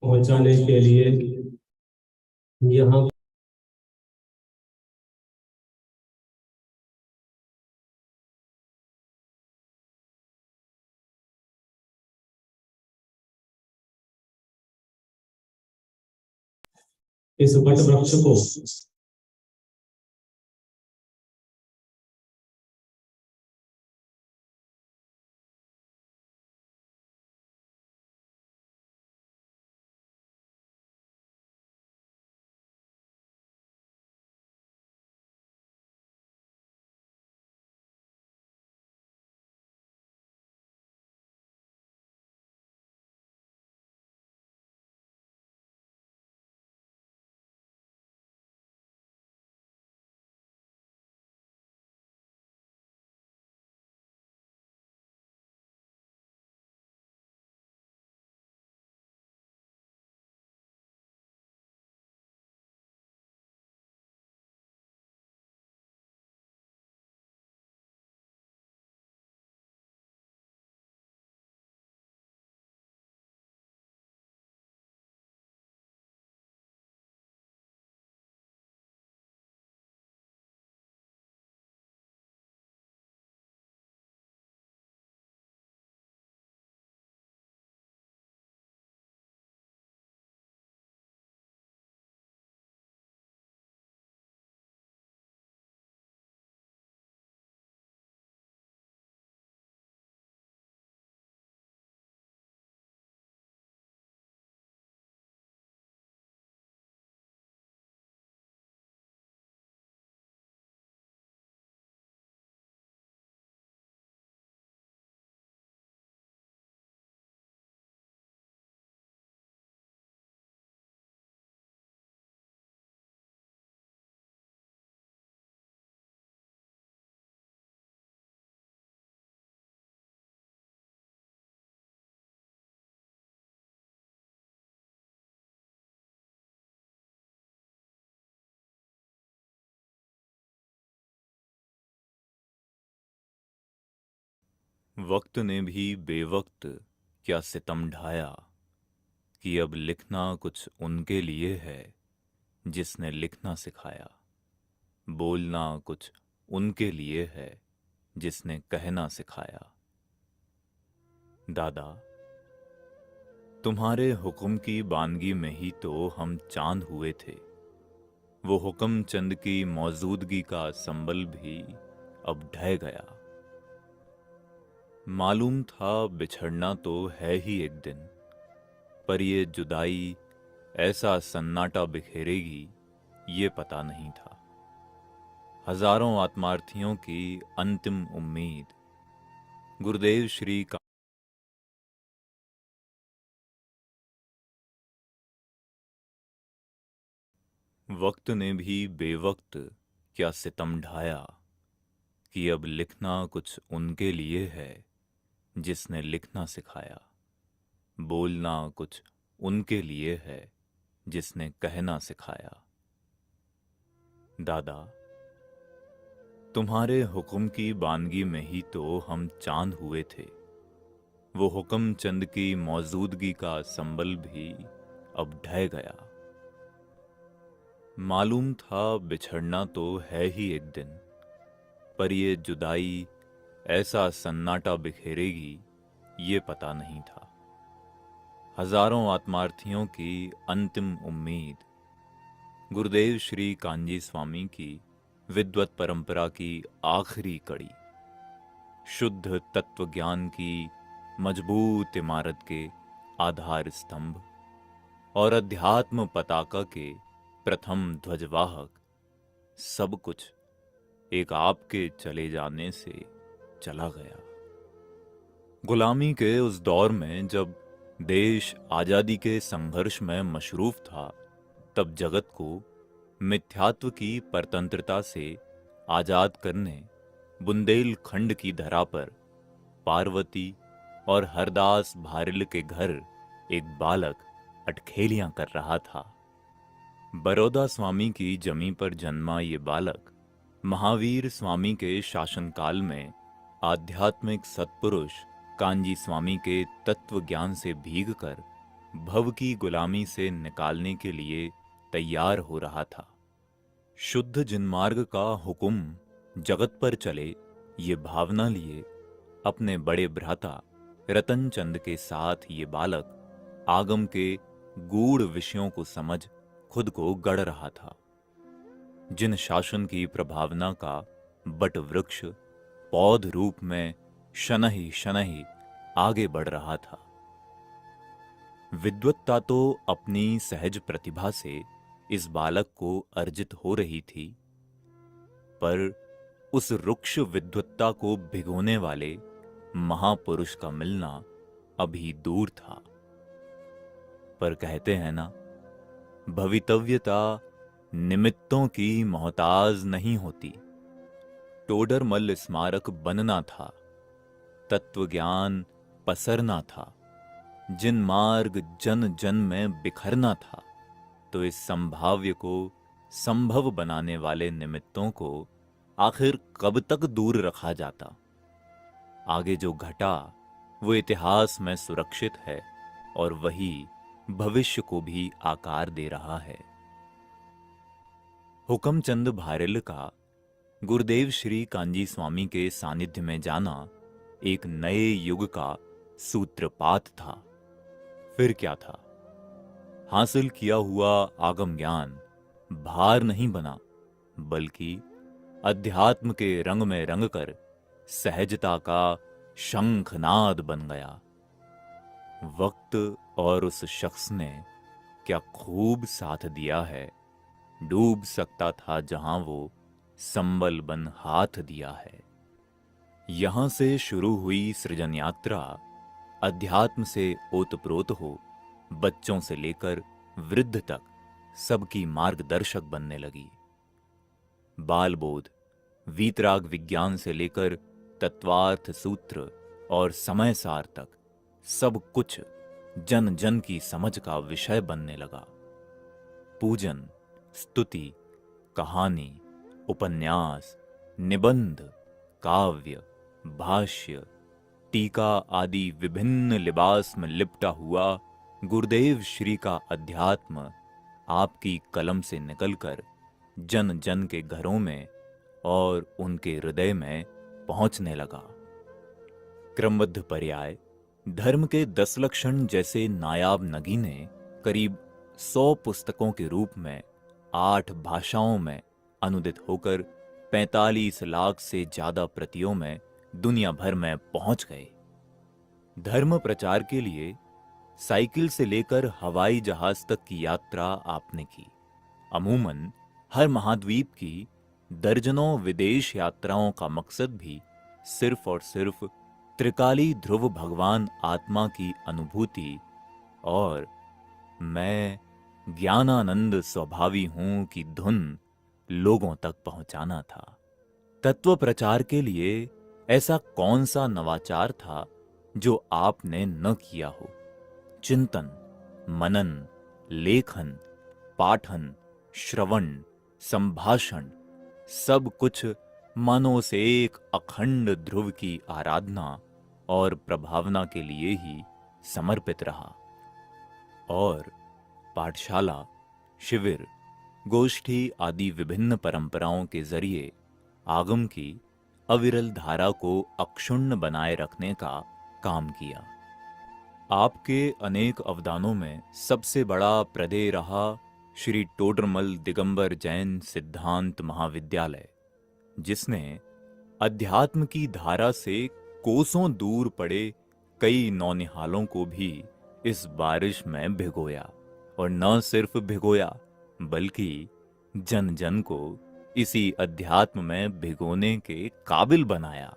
पहुंचाने के लिए यहाँ इस वट वृक्ष को वक्त ने भी बेवक्त क्या सितम ढाया कि अब लिखना कुछ उनके लिए है जिसने लिखना सिखाया। बोलना कुछ उनके लिए है जिसने कहना सिखाया। दादा, तुम्हारे हुक्म की बानगी में ही तो हम चांद हुए थे। वो हुक्म चंद की मौजूदगी का संबल भी अब ढह गया। मालूम था बिछड़ना तो है ही एक दिन, पर ये जुदाई ऐसा सन्नाटा बिखेरेगी ये पता नहीं था। हजारों आत्मार्थियों की अंतिम उम्मीद गुरुदेव श्री का। वक्त ने भी बेवक्त क्या सितम ढाया कि अब लिखना कुछ उनके लिए है जिसने लिखना सिखाया। बोलना कुछ उनके लिए है जिसने कहना सिखाया। दादा, तुम्हारे हुक्म की बानगी में ही तो हम चांद हुए थे। वो हुक्म चंद की मौजूदगी का संबल भी अब ढह गया। मालूम था बिछड़ना तो है ही एक दिन, पर ये जुदाई ऐसा सन्नाटा बिखेरेगी ये पता नहीं था। हजारों आत्मार्थियों की अंतिम उम्मीद गुरुदेव श्री कांजी स्वामी की विद्वत परंपरा की आखिरी कड़ी, शुद्ध तत्व ज्ञान की मजबूत इमारत के आधार स्तंभ और अध्यात्म पताका के प्रथम ध्वजवाहक, सब कुछ एक आपके चले जाने से चला गया। गुलामी के उस दौर में जब देश आजादी के संघर्ष में मशरूफ था, तब जगत को मिथ्यात्व की परतंत्रता से आजाद करने बुंदेलखंड की धरा पर पार्वती और हरदास भारिल के घर एक बालक अटखेलियां कर रहा था। बरोदा स्वामी की जमी पर जन्मा ये बालक महावीर स्वामी के शासनकाल में आध्यात्मिक सत्पुरुष कांजी स्वामी के तत्व ज्ञान से भीगकर भव की गुलामी से निकालने के लिए तैयार हो रहा था। शुद्ध जिनमार्ग का हुक्म जगत पर चले, ये भावना लिए अपने बड़े भ्राता रतनचंद के साथ ये बालक आगम के गूढ़ विषयों को समझ खुद को गढ़ रहा था। जिन शासन की प्रभावना का बट वृक्ष पौध रूप में शनहि शनहि आगे बढ़ रहा था। विद्वत्ता तो अपनी सहज प्रतिभा से इस बालक को अर्जित हो रही थी, पर उस रुक्ष विद्वत्ता को भिगोने वाले महापुरुष का मिलना अभी दूर था। पर कहते हैं ना, भवितव्यता निमित्तों की मोहताज नहीं होती। टोडरमल स्मारक बनना था, तत्व ज्ञान पसरना था, जिन मार्ग जन जन में बिखरना था, तो इस संभाव्य को संभव बनाने वाले निमित्तों को आखिर कब तक दूर रखा जाता। आगे जो घटा वो इतिहास में सुरक्षित है और वही भविष्य को भी आकार दे रहा है। हुकमचंद भारिल का गुरुदेव श्री कांजी स्वामी के सानिध्य में जाना एक नए युग का सूत्रपात था। फिर क्या था? हासिल किया हुआ आगम ज्ञान भार नहीं बना, बल्कि अध्यात्म के रंग में रंगकर सहजता का शंखनाद बन गया। वक्त और उस शख्स ने क्या खूब साथ दिया है। डूब सकता था जहां वो संबल बन हाथ दिया है। यहां से शुरू हुई सृजन यात्रा अध्यात्म से ओतप्रोत हो बच्चों से लेकर वृद्ध तक सबकी मार्गदर्शक बनने लगी। बाल बोध, वीतराग विज्ञान से लेकर तत्वार्थ सूत्र और समय सार तक सब कुछ जन जन की समझ का विषय बनने लगा। पूजन, स्तुति, कहानी, उपन्यास, निबंध, काव्य, भाष्य, टीका आदि विभिन्न लिबास में लिपटा हुआ गुरुदेव श्री का अध्यात्म आपकी कलम से निकलकर जन जन के घरों में और उनके हृदय में पहुंचने लगा। क्रमबद्ध पर्याय, धर्म के 10 लक्षण जैसे नायाब नगीने करीब 100 पुस्तकों के रूप में 8 भाषाओं में अनुदित होकर 45 लाख से ज्यादा प्रतियों में दुनिया भर में पहुंच गए। धर्म प्रचार के लिए साइकिल से लेकर हवाई जहाज तक की यात्रा आपने की। अमूमन हर महाद्वीप की दर्जनों विदेश यात्राओं का मकसद भी सिर्फ और सिर्फ त्रिकाली ध्रुव भगवान आत्मा की अनुभूति और मैं ज्ञानानंद स्वभावी हूं की धुन लोगों तक पहुंचाना था। तत्व प्रचार के लिए ऐसा कौन सा नवाचार था जो आपने न किया हो? चिंतन, मनन, लेखन, पाठन, श्रवण, संभाषण, सब कुछ मानो से एक अखंड ध्रुव की आराधना और प्रभावना के लिए ही समर्पित रहा। और पाठशाला, शिविर, गोष्ठी आदि विभिन्न परंपराओं के जरिए आगम की अविरल धारा को अक्षुण्ण बनाए रखने का काम किया। आपके अनेक अवदानों में सबसे बड़ा प्रदेय रहा श्री टोडरमल दिगंबर जैन सिद्धांत महाविद्यालय, जिसने अध्यात्म की धारा से कोसों दूर पड़े कई नौनिहालों को भी इस बारिश में भिगोया। और न सिर्फ भिगोया, बल्कि जन जन को इसी अध्यात्म में भिगोने के काबिल बनाया।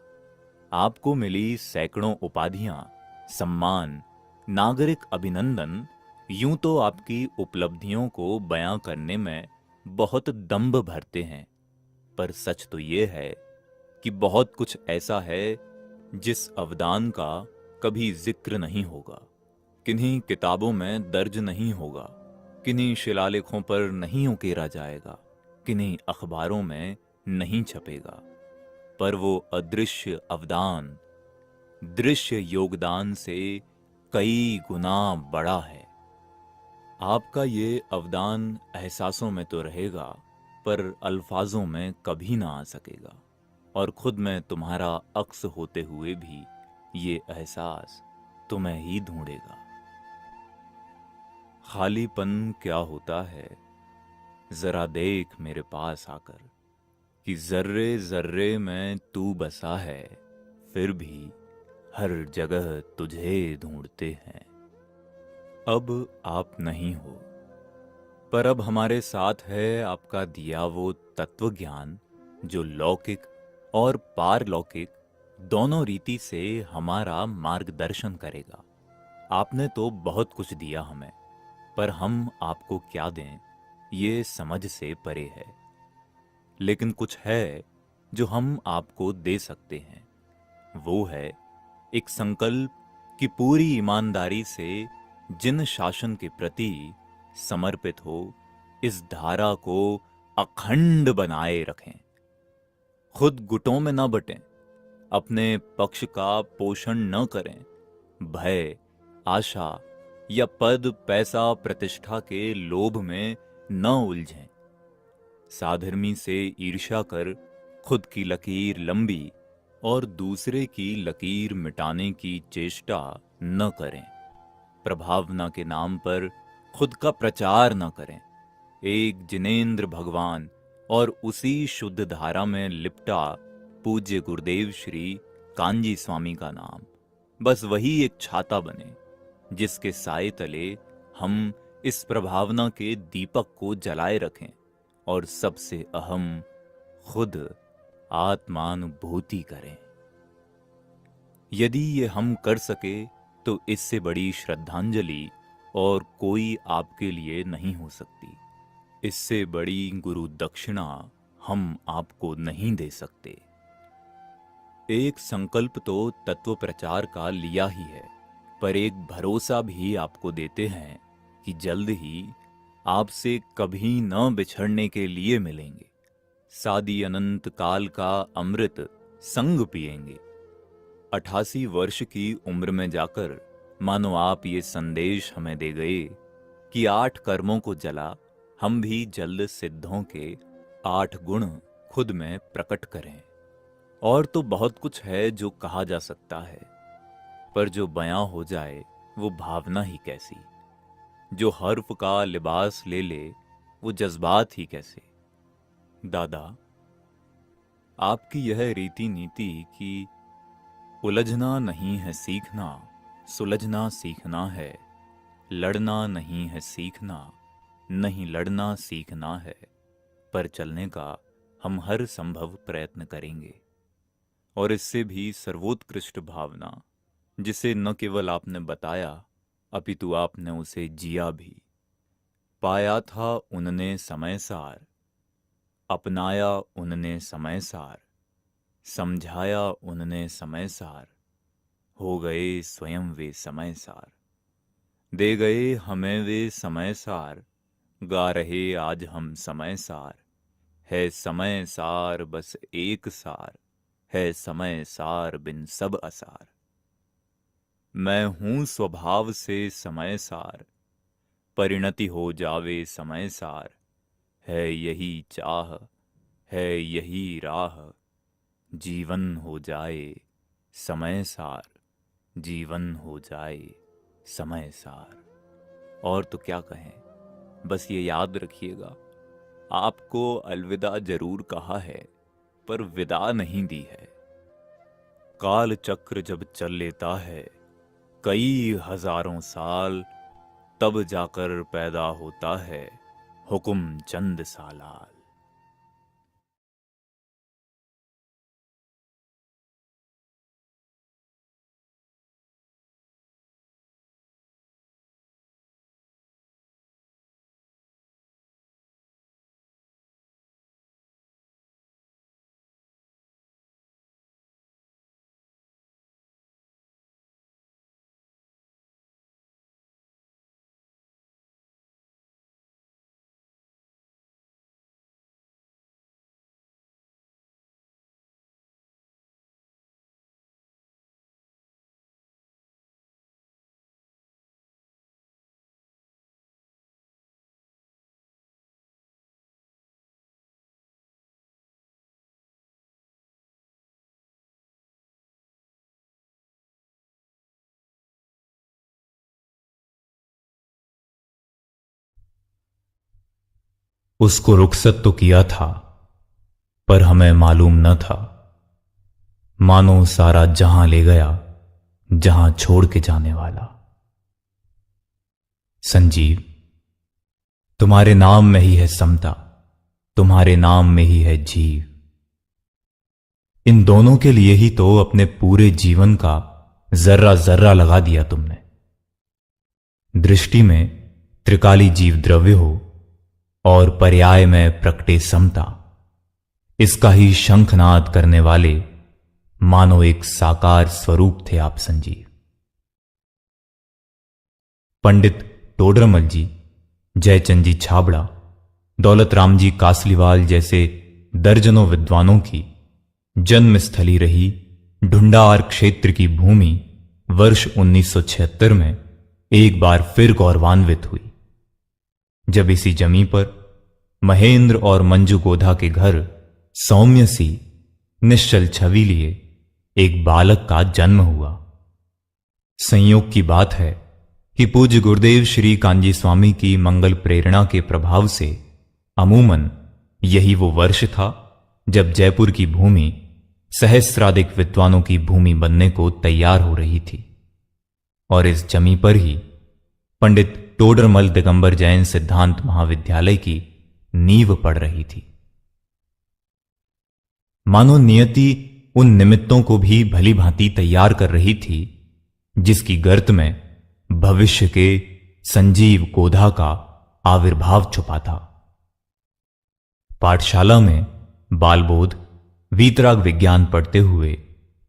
आपको मिली सैकड़ों उपाधियां, सम्मान, नागरिक अभिनंदन यूं तो आपकी उपलब्धियों को बयां करने में बहुत दंभ भरते हैं, पर सच तो ये है कि बहुत कुछ ऐसा है जिस अवदान का कभी जिक्र नहीं होगा, किन्हीं किताबों में दर्ज नहीं होगा, किन्हीं शिलालेखों पर नहीं उकेरा जाएगा, किन्हीं अखबारों में नहीं छपेगा, पर वो अदृश्य अवदान दृश्य योगदान से कई गुना बड़ा है। आपका ये अवदान एहसासों में तो रहेगा, पर अल्फाजों में कभी ना आ सकेगा। और खुद में तुम्हारा अक्स होते हुए भी ये एहसास तुम्हें ही ढूंढेगा। खालीपन क्या होता है, जरा देख मेरे पास आकर, कि जर्रे जर्रे में तू बसा है, फिर भी हर जगह तुझे ढूंढते हैं। अब आप नहीं हो, पर अब हमारे साथ है आपका दिया वो तत्व ज्ञान, जो लौकिक और पारलौकिक दोनों रीति से हमारा मार्गदर्शन करेगा। आपने तो बहुत कुछ दिया हमें, पर हम आपको क्या दें ये समझ से परे है। लेकिन कुछ है जो हम आपको दे सकते हैं, वो है एक संकल्प कि पूरी ईमानदारी से जिन शासन के प्रति समर्पित हो, इस धारा को अखंड बनाए रखें। खुद गुटों में न बटें, अपने पक्ष का पोषण न करें, भय, आशा या पद, पैसा, प्रतिष्ठा के लोभ में न उलझें। साधर्मी से ईर्ष्या कर खुद की लकीर लंबी और दूसरे की लकीर मिटाने की चेष्टा न करें। प्रभावना के नाम पर खुद का प्रचार न करें। एक जिनेंद्र भगवान और उसी शुद्ध धारा में लिपटा पूज्य गुरुदेव श्री कांजी स्वामी का नाम, बस वही एक छाता बने, जिसके साए तले हम इस प्रभावना के दीपक को जलाए रखें और सबसे अहम खुद आत्मानुभूति करें। यदि ये हम कर सके तो इससे बड़ी श्रद्धांजलि और कोई आपके लिए नहीं हो सकती। इससे बड़ी गुरु दक्षिणा हम आपको नहीं दे सकते। एक संकल्प तो तत्व प्रचार का लिया ही है, पर एक भरोसा भी आपको देते हैं कि जल्द ही आपसे कभी न बिछड़ने के लिए मिलेंगे। सादी अनंत काल का अमृत संग पिएंगे। 88 वर्ष की उम्र में जाकर मानो आप ये संदेश हमें दे गए कि 8 कर्मों को जला हम भी जल्द सिद्धों के 8 गुण खुद में प्रकट करें। और तो बहुत कुछ है जो कहा जा सकता है, पर जो बयां हो जाए वो भावना ही कैसी, जो हर्फ का लिबास ले ले वो जज्बात ही कैसे। दादा, आपकी यह रीति नीति कि उलझना नहीं है सीखना, सुलझना सीखना है, लड़ना नहीं है सीखना, नहीं लड़ना सीखना है, पर चलने का हम हर संभव प्रयत्न करेंगे। और इससे भी सर्वोत्कृष्ट भावना, जिसे न केवल आपने बताया अपितु आपने उसे जिया भी। पाया था उनने समय सार, अपनाया उनने समय सार, समझाया उनने समय सार, हो गए स्वयं वे समय सार। दे गए हमें वे समय सार, गा रहे आज हम समय सार। है समय सार बस एक सार, है समय सार बिन सब असार। मैं हूं स्वभाव से समय सार, परिणति हो जावे समय सार। है यही चाह, है यही राह, जीवन हो जाए समय सार, जीवन हो जाए समय सार। और तो क्या कहें, बस ये याद रखिएगा, आपको अलविदा जरूर कहा है, पर विदा नहीं दी है। काल चक्र जब चल लेता है कई हजारों साल, तब जाकर पैदा होता है हुक्म चंद सालाल। उसको रुखसत तो किया था, पर हमें मालूम न था। मानो सारा जहां ले गया, जहां छोड़ के जाने वाला। संजीव, तुम्हारे नाम में ही है समता, तुम्हारे नाम में ही है जीव। इन दोनों के लिए ही तो अपने पूरे जीवन का जर्रा जर्रा लगा दिया तुमने। दृष्टि में त्रिकाली जीव द्रव्य हो और पर्याय में प्रकटे समता, इसका ही शंखनाद करने वाले मानो एक साकार स्वरूप थे आप संजीव। पंडित टोडरमल जी, जयचंद जी छाबड़ा, दौलत राम जी कासलीवाल जैसे दर्जनों विद्वानों की जन्मस्थली रही ढूंढार क्षेत्र की भूमि वर्ष 1976 में एक बार फिर गौरवान्वित हुई, जब इसी जमी पर महेंद्र और मंजू गोधा के घर सौम्य सी निश्चल छवि लिए एक बालक का जन्म हुआ। संयोग की बात है कि पूज्य गुरुदेव श्री कांजी स्वामी की मंगल प्रेरणा के प्रभाव से अमूमन यही वो वर्ष था जब जयपुर की भूमि सहस्राधिक विद्वानों की भूमि बनने को तैयार हो रही थी, और इस जमी पर ही पंडित टोडरमल दिगंबर जैन सिद्धांत महाविद्यालय की नींव पड़ रही थी। मानो नियति उन निमित्तों को भी भली भांति तैयार कर रही थी जिसकी गर्त में भविष्य के संजीव गोधा का आविर्भाव छुपा था। पाठशाला में बालबोध वीतराग विज्ञान पढ़ते हुए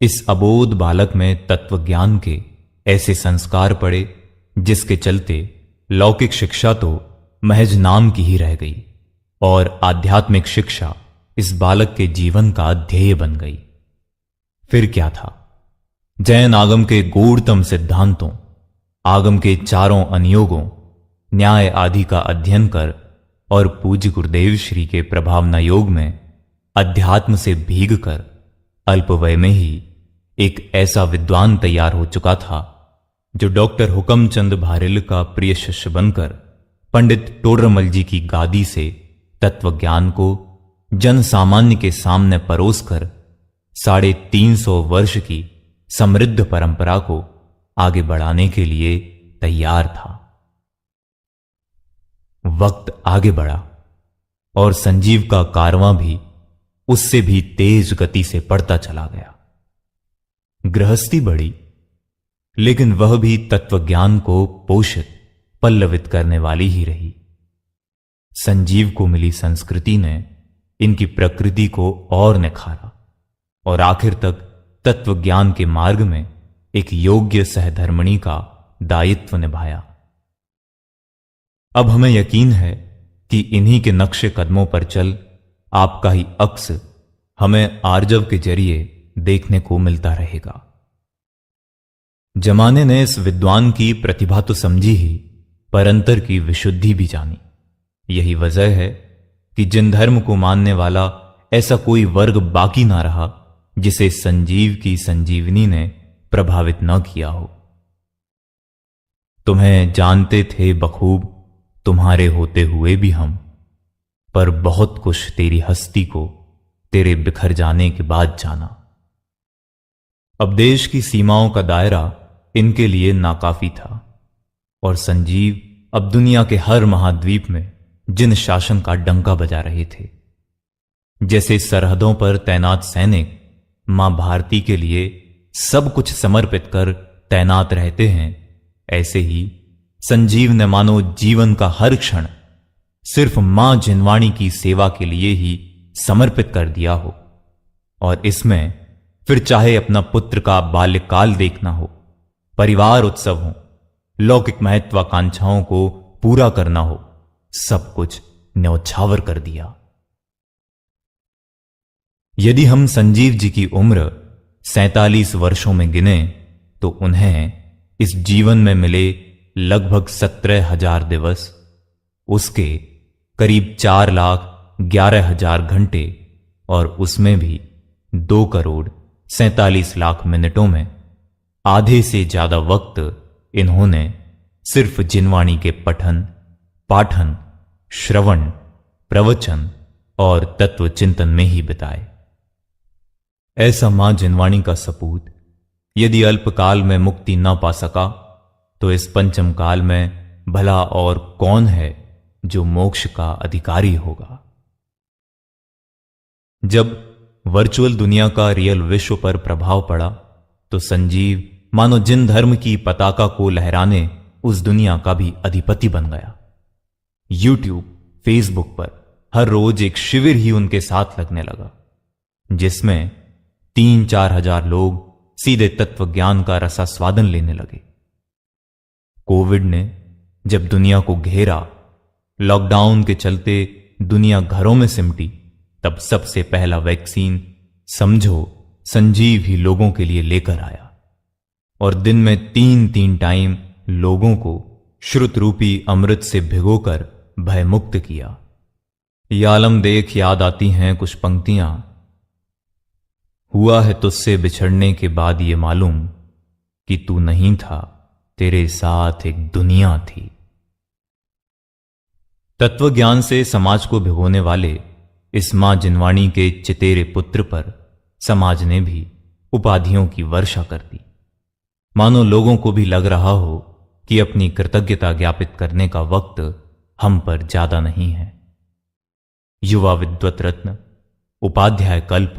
इस अबोध बालक में तत्वज्ञान के ऐसे संस्कार पड़े जिसके चलते लौकिक शिक्षा तो महज नाम की ही रह गई और आध्यात्मिक शिक्षा इस बालक के जीवन का ध्येय बन गई। फिर क्या था? जैन आगम के गूढ़तम सिद्धांतों, आगम के चारों अनुयोगों, न्याय आदि का अध्ययन कर और पूज्य गुरुदेव श्री के प्रभावना योग में अध्यात्म से भीग कर अल्पवय में ही एक ऐसा विद्वान तैयार हो चुका था जो डॉक्टर हुकमचंद भारिल का प्रिय शिष्य बनकर पंडित टोडरमल जी की गादी से तत्वज्ञान को जन सामान्य के सामने परोसकर 350 वर्ष की समृद्ध परंपरा को आगे बढ़ाने के लिए तैयार था। वक्त आगे बढ़ा और संजीव का कारवां भी उससे भी तेज गति से बढ़ता चला गया। गृहस्थी बढ़ी, लेकिन वह भी तत्वज्ञान को पोषित पल्लवित करने वाली ही रही। संजीव को मिली संस्कृति ने इनकी प्रकृति को और निखारा और आखिर तक तत्वज्ञान के मार्ग में एक योग्य सहधर्मिणी का दायित्व निभाया। अब हमें यकीन है कि इन्हीं के नक्शे कदमों पर चल आपका ही अक्स हमें आर्जव के जरिए देखने को मिलता रहेगा। जमाने ने इस विद्वान की प्रतिभा तो समझी ही, पर अंतर की विशुद्धि भी जानी। यही वजह है कि जिन धर्म को मानने वाला ऐसा कोई वर्ग बाकी ना रहा जिसे संजीव की संजीवनी ने प्रभावित न किया हो। तुम्हें जानते थे बखूब तुम्हारे होते हुए भी हम, पर बहुत कुछ तेरी हस्ती को तेरे बिखर जाने के बाद जाना। अब देश की सीमाओं का दायरा इनके लिए नाकाफी था और संजीव अब दुनिया के हर महाद्वीप में जिन शासन का डंका बजा रहे थे, जैसे सरहदों पर तैनात सैनिक मां भारती के लिए सब कुछ समर्पित कर तैनात रहते हैं, ऐसे ही संजीव ने मानो जीवन का हर क्षण सिर्फ मां जिनवाणी की सेवा के लिए ही समर्पित कर दिया हो। और इसमें फिर चाहे अपना पुत्र का बाल्यकाल देखना हो, परिवार उत्सव हो, लौकिक महत्वाकांक्षाओं को पूरा करना हो, सब कुछ न्यौछावर कर दिया। यदि हम संजीव जी की उम्र 47 वर्षों में गिने तो उन्हें इस जीवन में मिले लगभग 17,000 दिवस, उसके करीब 4,11,000 घंटे और उसमें भी 2,47,00,000 मिनटों में आधे से ज्यादा वक्त इन्होंने सिर्फ जिनवाणी के पठन, पाठन, श्रवण, प्रवचन और तत्व चिंतन में ही बिताए। ऐसा मां जिनवाणी का सपूत यदि अल्पकाल में मुक्ति न पा सका तो इस पंचम काल में भला और कौन है जो मोक्ष का अधिकारी होगा। जब वर्चुअल दुनिया का रियल विश्व पर प्रभाव पड़ा तो संजीव मानो जिन धर्म की पताका को लहराने उस दुनिया का भी अधिपति बन गया। यूट्यूब, फेसबुक पर हर रोज एक शिविर ही उनके साथ लगने लगा, जिसमें 3-4 हजार लोग सीधे तत्व ज्ञान का रसास्वादन लेने लगे। कोविड ने जब दुनिया को घेरा, लॉकडाउन के चलते दुनिया घरों में सिमटी, तब सबसे पहला वैक्सीन समझो संजीव ही लोगों के लिए लेकर आया और दिन में 3-3 टाइम लोगों को श्रुत रूपी अमृत से भिगोकर भयमुक्त किया। ये आलम देख याद आती हैं कुछ पंक्तियां। हुआ है तुझसे बिछड़ने के बाद ये मालूम कि तू नहीं था, तेरे साथ एक दुनिया थी। तत्व ज्ञान से समाज को भिगोने वाले इस मां जिनवाणी के चितेरे पुत्र पर समाज ने भी उपाधियों की वर्षा कर दी, मानो लोगों को भी लग रहा हो कि अपनी कृतज्ञता ज्ञापित करने का वक्त हम पर ज्यादा नहीं है। युवा विद्वत रत्न, उपाध्याय कल्प,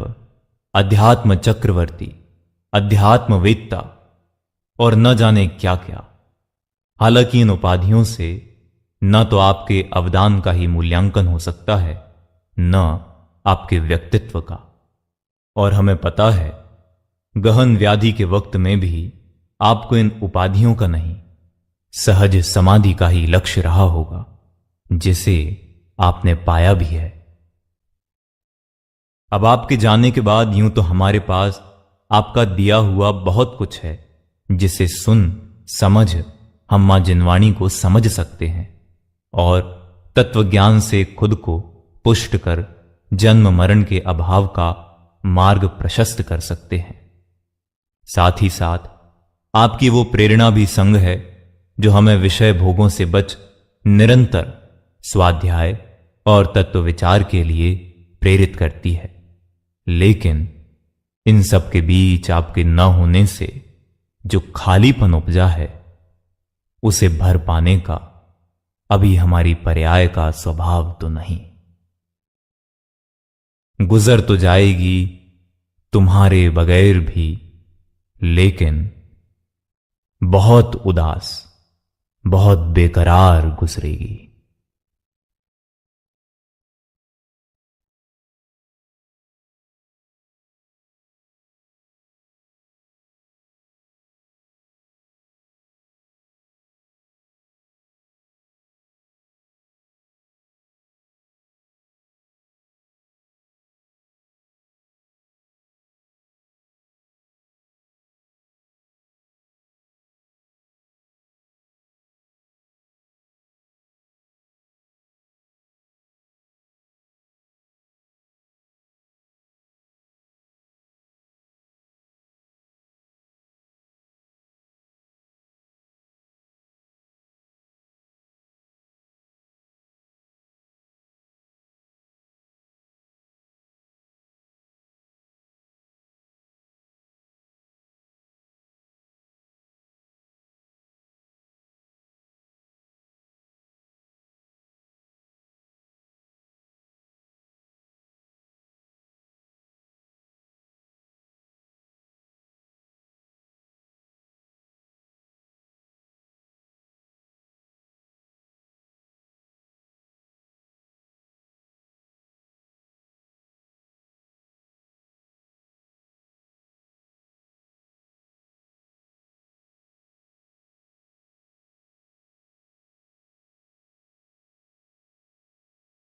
अध्यात्म चक्रवर्ती, अध्यात्मवेत्ता और न जाने क्या क्या। हालांकि इन उपाधियों से न तो आपके अवदान का ही मूल्यांकन हो सकता है, न आपके व्यक्तित्व का। और हमें पता है गहन व्याधि के वक्त में भी आपको इन उपाधियों का नहीं, सहज समाधि का ही लक्ष्य रहा होगा, जिसे आपने पाया भी है। अब आपके जाने के बाद यूं तो हमारे पास आपका दिया हुआ बहुत कुछ है, जिसे सुन समझ हम मां जिनवाणी को समझ सकते हैं और तत्वज्ञान से खुद को पुष्ट कर जन्म मरण के अभाव का मार्ग प्रशस्त कर सकते हैं। साथ ही साथ आपकी वो प्रेरणा भी संग है जो हमें विषय भोगों से बच निरंतर स्वाध्याय और तत्व विचार के लिए प्रेरित करती है। लेकिन इन सब के बीच आपके न होने से जो खालीपन उपजा है, उसे भर पाने का अभी हमारी पर्याय का स्वभाव तो नहीं। गुजर तो जाएगी तुम्हारे बगैर भी, लेकिन बहुत उदास, बहुत बेकरार गुजरेगी।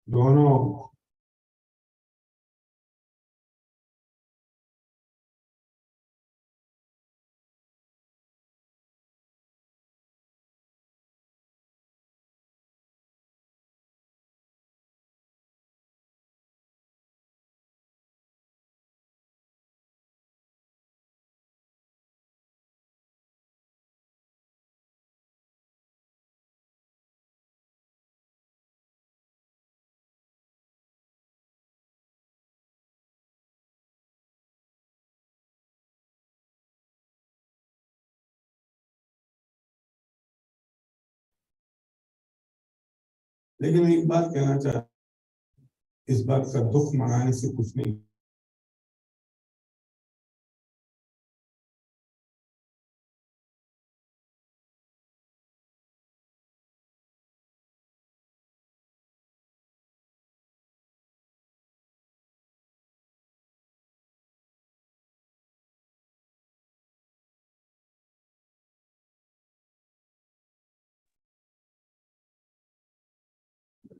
दोनों लेकिन एक बात कहना चाहता, इस बात का दुख मनाने से कुछ नहीं।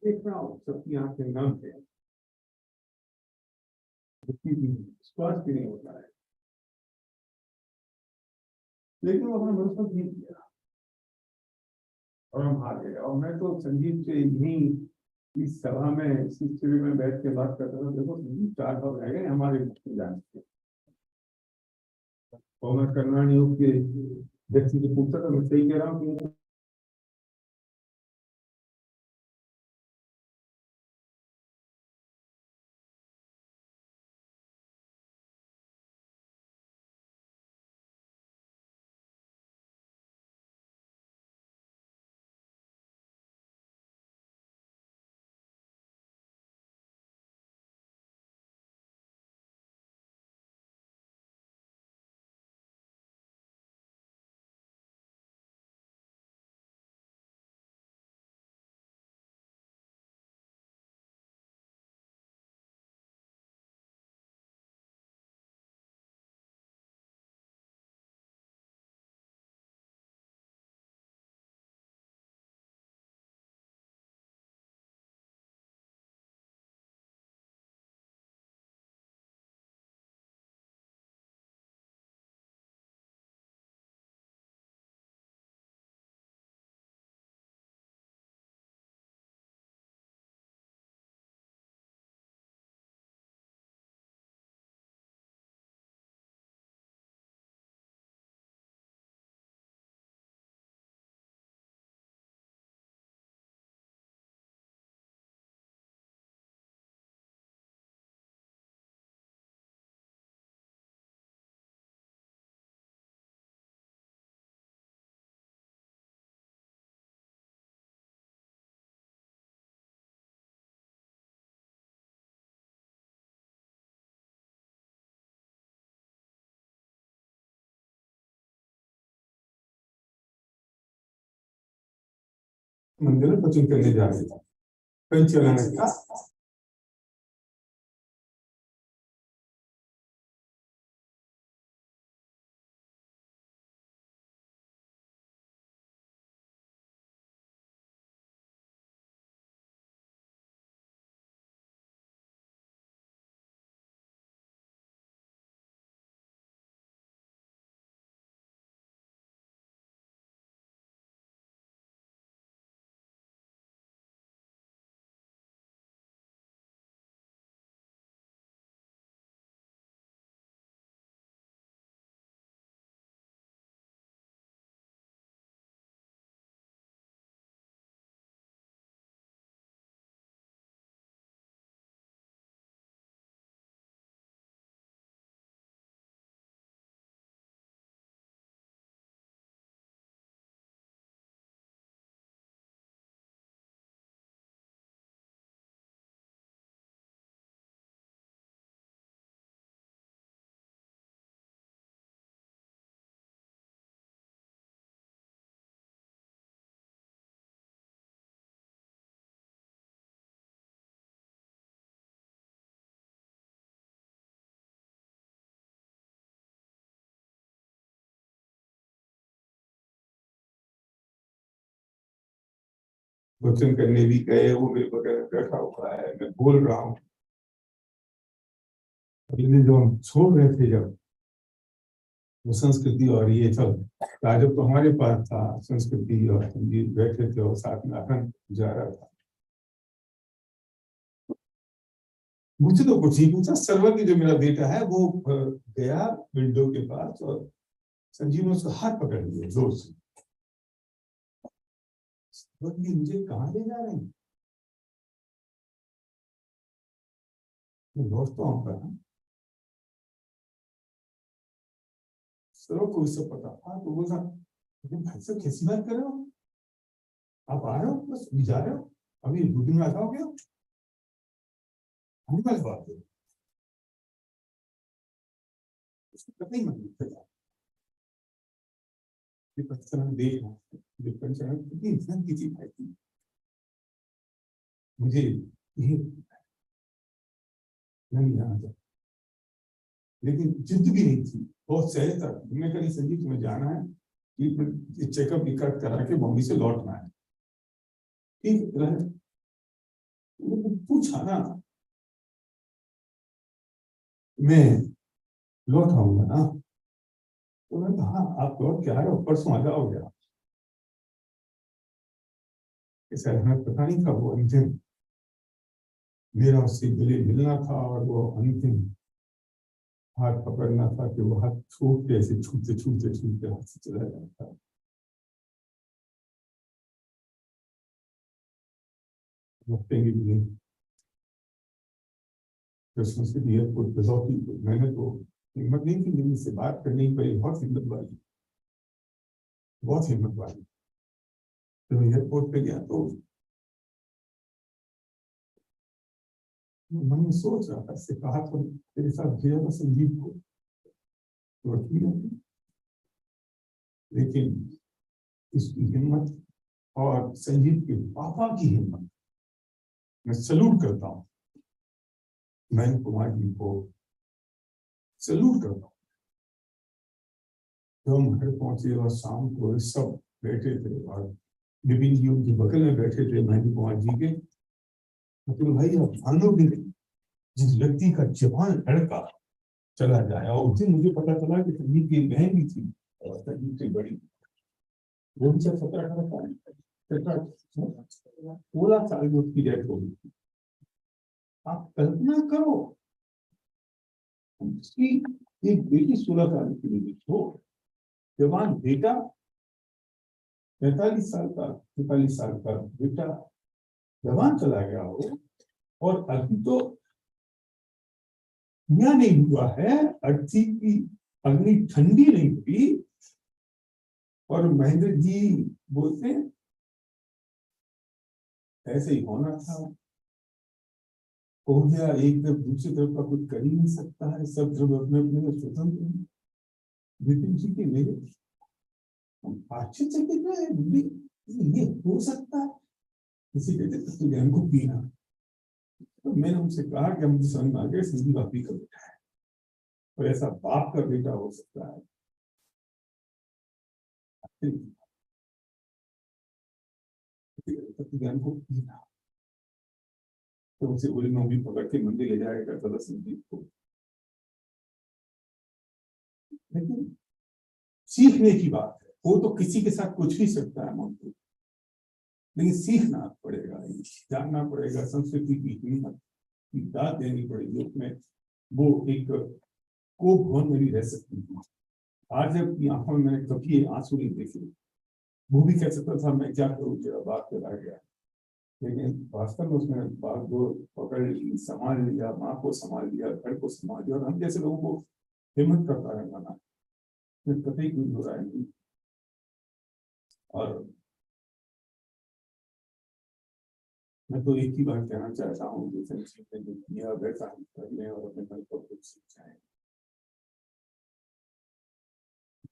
देख रहा हूँ सबकी आंखें नम है, विश्वास भी नहीं होता है, लेकिन वो अपना भरोसा नहीं किया और हम हार गए। और मैं तो संजीव से यही इस सभा में, इस शिविर में बैठ के बात करता था, देखो संजीव 4 साल रह गए हमारे जाने के। और मैं करना न्यूज के व्यक्ति से पूछता था, मैं सही कह रहा हूँ कि मंदिर में वचन करने जा रहे थे, कहीं चलाने का वचन करने भी गए, वो मेरे बगैर बैठा हुआ है, मैं बोल रहा हूँ। जो हम छोड़ रहे थे, जब वो संस्कृति और ये सब राजब तो हमारे पास था, संस्कृति और संगीत बैठे थे और साथ में आनंद जा रहा था। मुझे तो कुछ ही पूछा, सर्वर की जो मेरा बेटा है वो गया विंडो के पास और संजीव ने उसका हाथ पकड़ लिया जोर से। मुझे कहाँ ले जा रहे हैं? दोस्तों सर्व को इससे पता था, तो बोला भाई साहब कैसी बात कर रहे हो, आप आ रहे हो बस जा रहे हो, अभी 2 दिन में आता हो क्या? हम बात है उसको पता ही नहीं चला। पंचकरण देख रहा हूँ, पंचकरण कितनी इंसान की चीज है थी। मुझे ये नहीं जाना था, लेकिन जिद भी नहीं थी, बहुत सहज था। मैं कहीं संजीव तुम्हें जाना है कि चेकअप विकअप करा के बॉम्बे से लौटना है, ठीक है? पूछा ना, मैं लौट आऊंगा ना? तो मैंने कहा हाँ आप लौट के आ रहे हो, परसों आ जाओगे आप। शायद हमें पता नहीं था वो अंतिम मेरा उससे गले मिलना था, और वो अंतिम हाथ पकड़ना था कि वो हाथ छूटते ऐसे छूटते छूटते छूटते हाथ से चला जाता। लौटेंगे भी नहीं। क्रिसमस के एयरपोर्ट पे लौटी तो मैंने तो हिम्मत नहीं थी, मेरी से बात करने की पड़ी। बहुत हिम्मत वाली, बहुत हिम्मत वाली। तो एयरपोर्ट पे गया तो मन में सोच रहा था, से कहा तो तेरे साथ भेजा था संजीव को, तो वकील है। लेकिन इसकी हिम्मत और संजीव के पापा की हिम्मत मैं सलूट करता हूँ। मैं कुमार जी को सलूट करता हूँ। तो हम घर पहुंचे और शाम को सब बैठे थे, और विपिन जी उनके बगल में बैठे थे महेंद्र कुमार जी के। तो भाई आप मानोगे नहीं, जिस व्यक्ति का जवान लड़का चला जाए, और उस दिन मुझे पता चला कि संजीव की बहन भी थी, और संजीव से बड़ी, वो भी 17-18 साल, 16 साल में उसकी डेथ हो गई। आप कल्पना करो, उसकी एक बेटी 16 साल की हो, जवान बेटा 45 साल का, 45 साल का बेटा जवान चला गया हो, और अभी तो यह नहीं हुआ है, अर्थी की अग्नि ठंडी नहीं हुई, और महेंद्र जी बोलते हैं ऐसे ही होना था, हो गया। एक तरफ दूसरी तरफ का कुछ कर ही नहीं सकता है, सब तरफ अपने अपने में स्वतंत्र हैं। विपिन जी के मेरे आश्चर्यचकित है, ये हो सकता है? किसी कहते तो ज्ञान को पीना। तो मैंने उनसे कहा कि मुझे समझ में आ गया संजीव आप ही का बेटा है, और ऐसा बाप का बेटा हो सकता है। ज्ञान को पीना, तो उसे उड़ी में पकड़ के मंदिर ले जाया करता था संजीव को। लेकिन सीखने की बात है, वो तो किसी के साथ कुछ भी सकता है मन को, लेकिन सीखना पड़ेगा, जानना पड़ेगा, संस्कृति की हिम्मत की दाद देनी पड़ेगी। उसमें वो एक को भवन में भी रह सकती थी। आज जब की आंखों में मैंने कभी आंसू नहीं देखे, वो भी कह सकता था मैं क्या करूं, तेरा बात चला गया, लेकिन वास्तव में उसने बात को पकड़ ली, संभाल लिया, माँ को संभाल लिया, घर को संभाल लिया, और हम जैसे लोगों को हिम्मत करता है माना, कतई कुछ हो रहा है नहीं। और मैं तो एक ही बात कहना चाहता हूँ, जैसे जो किया वैसा हम कर लें और अपने मन को कुछ सीख जाए।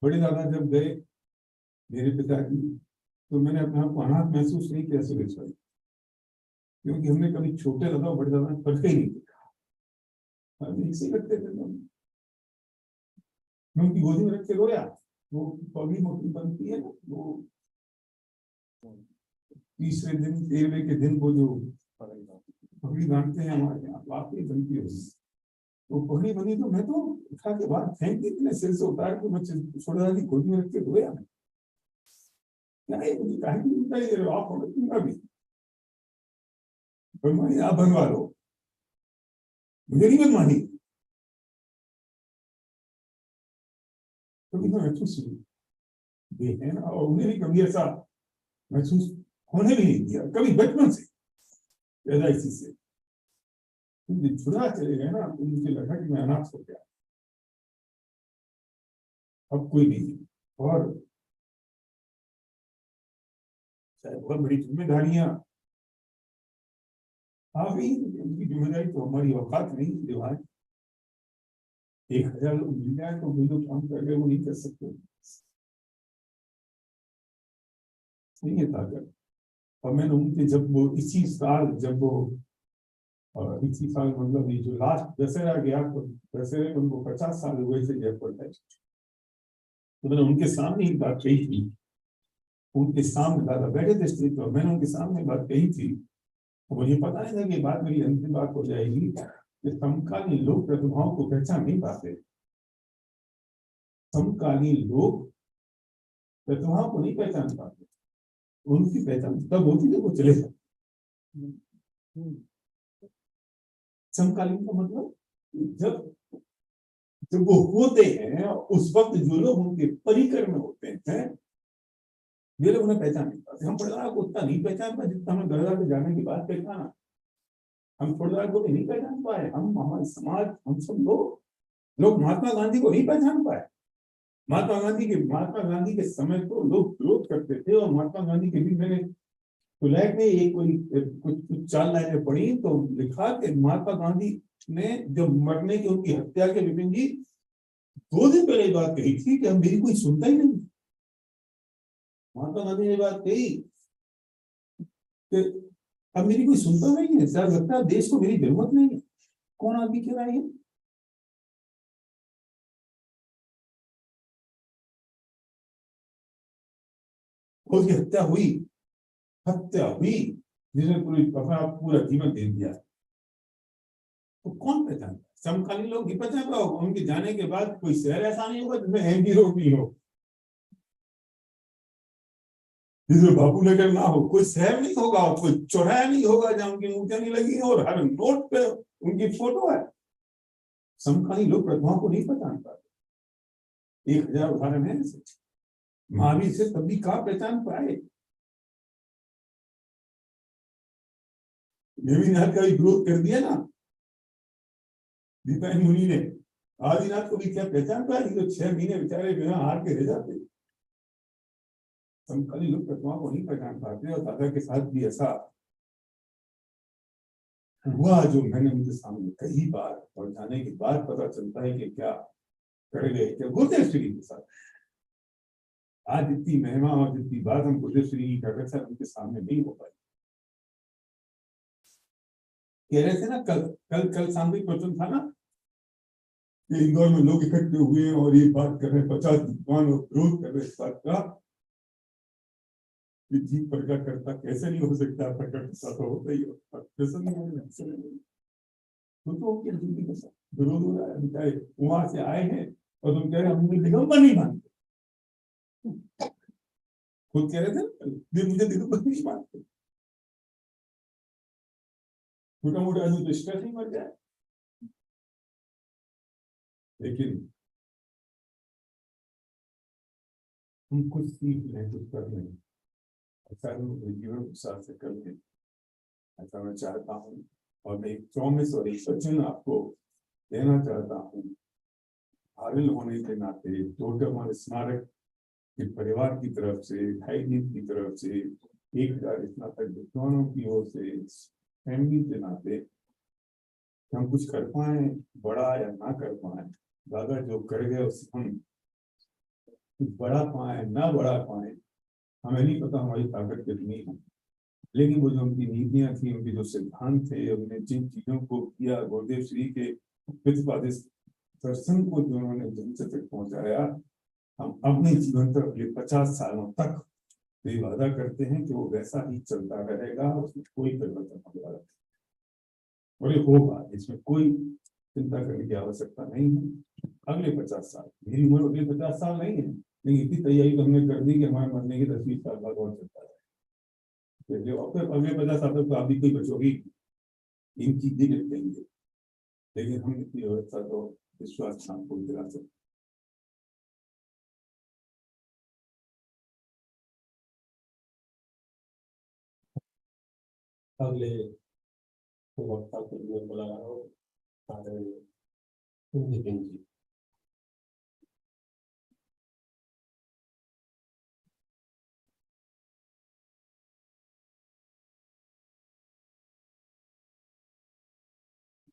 बड़े दादा जब गए मेरे पिताजी, तो मैंने अपने आप को अनाथ महसूस नहीं किया सुरेश भाई, क्योंकि हमने कभी छोटे दादा और बड़े दादा में फर्क ही नहीं देखा, हम एक से लगते थे। मैं उनकी गोदी में रख के रोया, वो पगड़ी मोटी बनती है ना, वो तीसरे दिन 13वें के दिन वो जो पगड़ी बांधते हैं हमारे यहाँ, वाकई बनती है वो पगड़ी बनी। तो मैं तो उठा के बाहर फेंक दी, इतने सिर से उतार के मैं छोटा की गोदी में रख के रोया। नहीं मुझे कहीं नहीं दे रहे हो आप, दूंगा भी बनवानी, आप बनवा लो, मुझे नहीं बनवानी। कभी मैं महसूस है ना, और उन्हें भी कभी ऐसा महसूस होने भी नहीं दिया कभी, बचपन से पैदाइशी से। छुड़ा चले गए ना, तो मुझे लगा कि मैं अनाथ हो गया, अब कोई नहीं। और बहुत बड़ी जिम्मेदारियां आ गई उनकी जिम्मेदारी, तो हमारी औकात नहीं है भाई। 1000 लोग मिल जाए तो वो जो काम कर रहे वो नहीं कर सकते, नहीं है ताकत। और मैंने उनके जब वो इसी साल जब वो इसी साल मतलब ये जो लास्ट दशहरा गया तो दशहरे में उनको 50 साल हुए थे जयपुर में। तो मैंने उनके सामने ही बात कही थी, उनके सामने दादा बैठे थे स्टेज पर, मैंने उनके सामने बात कही थी। तो मुझे पता नहीं था कि बात मेरी अंतिम बात हो जाएगी कि समकालीन लोग प्रतिभाओं को पहचान नहीं पाते। समकालीन लोग प्रतिभाओं को नहीं पहचान पाते, उनकी पहचान तब होती जब वो चले जाते। समकालीन का मतलब जब जब वो होते हैं उस वक्त जो लोग उनके परिकर में होते हैं वे लोग उन्हें पहचान नहीं पाते। हम फुटदार को उतना नहीं पहचान पाए जितना हमें दरगाह पे जाने के बाद पहचाना। हम फुटदार को भी नहीं पहचान पाए, हम हमारे समाज हम सब लोग महात्मा गांधी को नहीं पहचान पाए। महात्मा गांधी के समय तो लोग विरोध करते थे, और महात्मा गांधी के भी मैंने फ्लैग में एक कोई कुछ 4 लाइनें पढ़ी तो लिखा कि महात्मा गांधी ने जब मरने की उनकी हत्या के विपिन जी 2 दिन पहले ये बात कही थी कि हम मेरी कोई सुनता ही नहीं। महात्मा गांधी ने बात कही कि अब मेरी कोई सुनता नहीं है, सर लगता है देश को मेरी जरूरत नहीं है। कौन आदमी कह रहा है? उसकी हत्या हुई जिसने अपना पूरा जीवन दे दिया। तो कौन पहचान? समकालीन लोग नहीं पहचान पाओ। उनके जाने के बाद कोई शहर ऐसा नहीं होगा जिसमें एमजी रोड नहीं हो, जिसमें बापू नगर ना हो। कोई शहर नहीं होगा, कोई चौराहा नहीं होगा जहां उनकी मूर्तियां नहीं लगी है और हर नोट पे उनकी फोटो है। समकालीन लोग प्रतिभाओं को नहीं पहचान पाते। 1000 उदाहरण है ऐसे। महावीर से तभी कहा पहचान पाए। नेमिनाथ का भी विरोध कर दिया ना दीपायन मुनि ने। आदिनाथ को भी क्या पहचान पाया? तो 6 महीने बेचारे बिना हार के रह जाते। समकालीन लोग प्रतिभाओं को नहीं पहचान पाते। और दादा के साथ भी ऐसा हुआ जो मैंने उनके सामने कई बार, और जाने के बाद पता चलता है कि क्या कर गए, क्या गुरुदेव श्री के साथ। आज जितनी महिमा और जितनी बात हम गुरुदेव श्री की कर रहे थे उनके सामने नहीं हो पाई। कह रहे थे ना कल कल कल सामूहिक प्रवचन था ना, इंदौर में लोग इकट्ठे हुए और ये बात कर रहे 50 विद्वान और विरोध कर रहे इस बात का कि जीव प्रकट करता कैसे नहीं हो सकता, प्रकट तो होता ही हो। तो उनकी जिंदगी के साथ विरोध हो रहा है। बेचारे वहां से आए हैं और तुम कह रहे हम दिगंबर नहीं मानते। खुद कह रहे थे मुझे दिगंबर नहीं मानते। छोटा मोटा आदमी तो स्ट्रेस नहीं मर जाए। लेकिन हम कुछ सीख लें, कुछ कर लें, ऐसा जीवन के साथ से कर लें, ऐसा मैं चाहता हूँ। और मैं एक प्रॉमिस और एक वचन आपको देना चाहता हूँ। हारिल होने के नाते टोटल हमारे स्मारक के परिवार की तरफ से, भाई की तरफ से, 1000 स्नातक विद्वानों की ओर से, फैमिली के नाते हम कुछ कर पाए, बड़ा या ना कर पाए, दादा जो कर गए उससे हम कुछ बढ़ा पाए ना बढ़ा पाए, हमें नहीं पता हमारी ताकत कितनी है। लेकिन वो जो उनकी नीतियां थी, उनके जो सिद्धांत थे, उन्होंने जिन चीजों को किया, गुरुदेव श्री के प्रतिपादित दर्शन को जो उन्होंने जनता तक पहुंचाया, हम अपने जीवन तक अगले 50 सालों तक ये वादा करते हैं कि वो वैसा ही चलता रहेगा, उसमें कोई परिवर्तन होने वाला नहीं। और ये होगा, इसमें कोई चिंता करने की आवश्यकता नहीं है। अगले 50 साल, मेरी उम्र अगले 50 साल नहीं है, लेकिन इतनी तैयारी तो हमने कर दी कि हमारे मरने के 10-20 साल बाद और चलता है। फिर अगले 50 साल तक तो आप भी कोई बचोगी, इन चीजें निपटेंगे। लेकिन हम इतनी व्यवस्था तो विश्वास आपको दिला सकते। अगले वक्ता के लिए बुला रहा हूँ नितिन जी।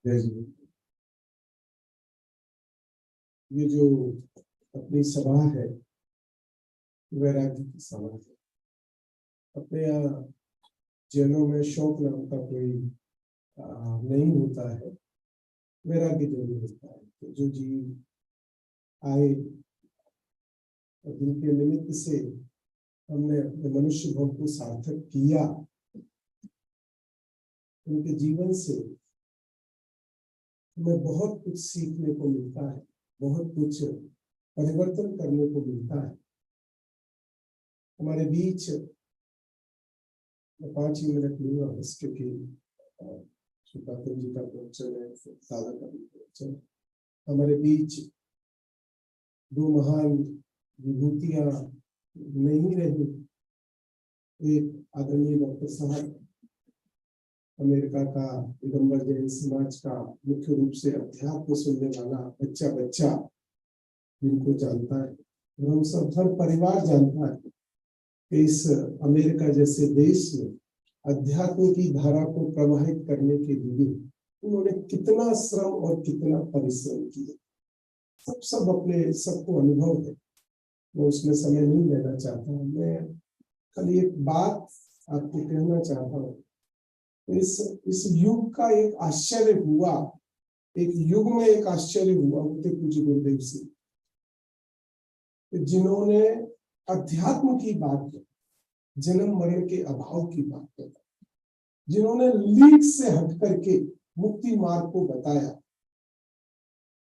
जय जी। ये जो अपनी सभा है वैराग्य की सभा है। अपने यहाँ जैनों में शौक नाम का कोई नहीं होता है, वैराग्य जरूर होता है। तो जो जीव आए और जिनके निमित्त से हमने अपने मनुष्य भव को सार्थक किया, उनके जीवन से हमें बहुत कुछ सीखने को मिलता है, बहुत कुछ परिवर्तन करने को मिलता है। हमारे बीच मैं 5 ही मिनट लूंगा बस, क्योंकि सुकातन जी का प्रवचन है, दादा का भी प्रवचन। हमारे बीच 2 महान विभूतियां नहीं रही। एक आदरणीय डॉक्टर साहब, अमेरिका का दिगंबर जैन समाज का मुख्य रूप से अध्यात्म सुनने वाला बच्चा बच्चा जिनको जानता है, और हम सब हर परिवार जानता है कि इस अमेरिका जैसे देश में अध्यात्म की धारा को प्रवाहित करने के लिए उन्होंने कितना श्रम और कितना परिश्रम किया। सब अपने सबको अनुभव है, मैं उसमें समय नहीं लेना चाहता। मैं खाली एक बात आपको कहना चाहता हूँ। इस युग का एक आश्चर्य हुआ, एक युग में एक आश्चर्य हुआ, वो थे पूज्य गुरुदेव सिंह, जिन्होंने अध्यात्म की बात की, जन्म मरण के अभाव की बात की, जिन्होंने लीक से हट करके मुक्ति मार्ग को बताया।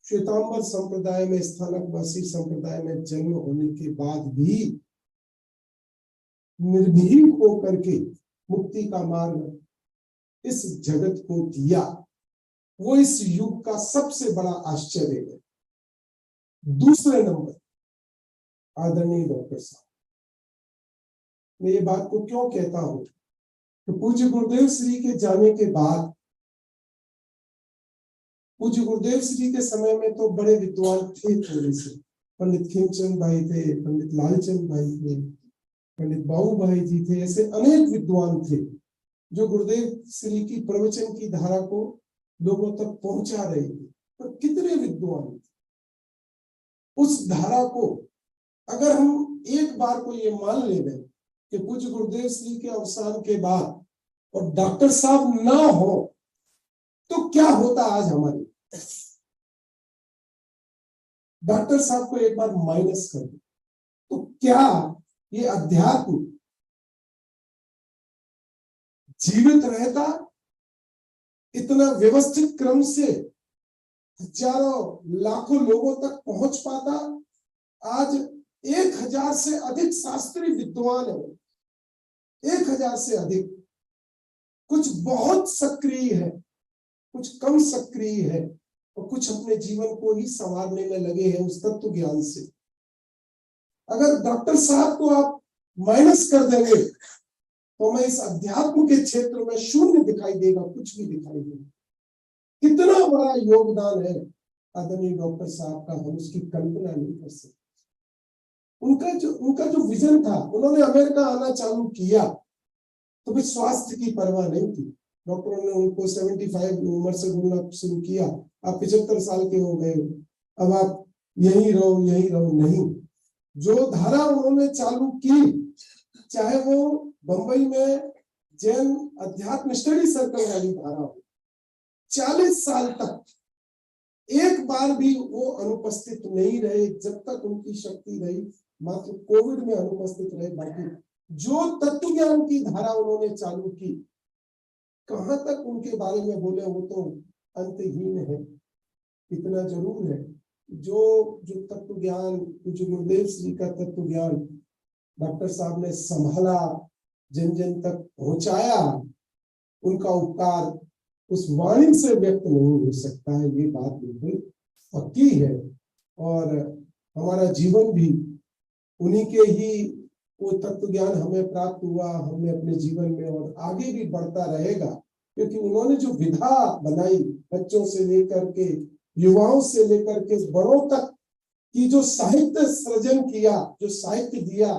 श्वेतांबर संप्रदाय में, स्थानकवासी संप्रदाय में जन्म होने के बाद भी निर्भीक होकर के मुक्ति का मार्ग इस जगत को दिया, वो इस युग का सबसे बड़ा आश्चर्य है। दूसरे नंबर आदरणीय डॉक्टर साहब। मैं ये बात को क्यों कहता हूं, तो पूज्य गुरुदेव श्री के जाने के बाद, पूज्य गुरुदेव श्री के समय में तो बड़े विद्वान थे थोड़े से। पंडित खीमचंद भाई थे, पंडित लालचंद भाई थे, पंडित बाबू भाई जी थे, ऐसे अनेक विद्वान थे जो गुरुदेव श्री की प्रवचन की धारा को लोगों तक पहुंचा रहे थे। पर कितने विद्वान थे, उस धारा को अगर हम एक बार को ये मान ले गए कि पूज्य गुरुदेव श्री के अवसान के बाद और डॉक्टर साहब ना हो तो क्या होता आज हमारे। डॉक्टर साहब को एक बार माइनस कर दो तो क्या ये अध्यात्म जीवित रहता, इतना व्यवस्थित क्रम से हजारों लाखों लोगों तक पहुंच पाता। आज 1000 से अधिक शास्त्रीय विद्वान है, 1000 से अधिक। कुछ बहुत सक्रिय है, कुछ कम सक्रिय है, और कुछ अपने जीवन को ही संवारने में लगे हैं उस तत्व ज्ञान से। अगर डॉक्टर साहब को आप माइनस कर देंगे तो मैं इस अध्यात्म के क्षेत्र में शून्य दिखाई देगा, कुछ भी दिखाई देगा। कितना बड़ा योगदान है आदरणीय डॉक्टर साहब का, हम उसकी कल्पना नहीं कर सकते। उनका जो विजन था, उन्होंने अमेरिका आना चालू किया तो भी स्वास्थ्य की परवाह नहीं थी। डॉक्टरों ने उनको 75 उम्र से बोलना शुरू किया, आप 75 साल के हो गए, अब आप यही रहो। नहीं, जो धारा उन्होंने चालू की, चाहे वो बंबई में जैन अध्यात्म स्टडी सर्कल वाली धारा हो, 40 साल तक एक बार भी वो अनुपस्थित नहीं रहे। जब तक उनकी शक्ति रही, मात्र कोविड में अनुपस्थित रहे। बाकी जो तत्व ज्ञान की धारा उन्होंने चालू की, कहां तक उनके बारे में बोले वो तो अंतहीन है। इतना जरूर है, जो तत्व ज्ञान, जो गुरुदेव श्री का तत्व ज्ञान डॉक्टर साहब ने संभाला, जन जन तक पहुंचाया, उनका उपकार उस वाणी से व्यक्त नहीं हो सकता है। ये बात बिल्कुल पक्की है। और हमारा जीवन भी उन्हीं के ही वो तत्व ज्ञान हमें प्राप्त हुआ, हमने अपने जीवन में और आगे भी बढ़ता रहेगा, क्योंकि उन्होंने जो विधा बनाई, बच्चों से लेकर के युवाओं से लेकर के बड़ों तक की जो साहित्य सृजन किया, जो साहित्य दिया,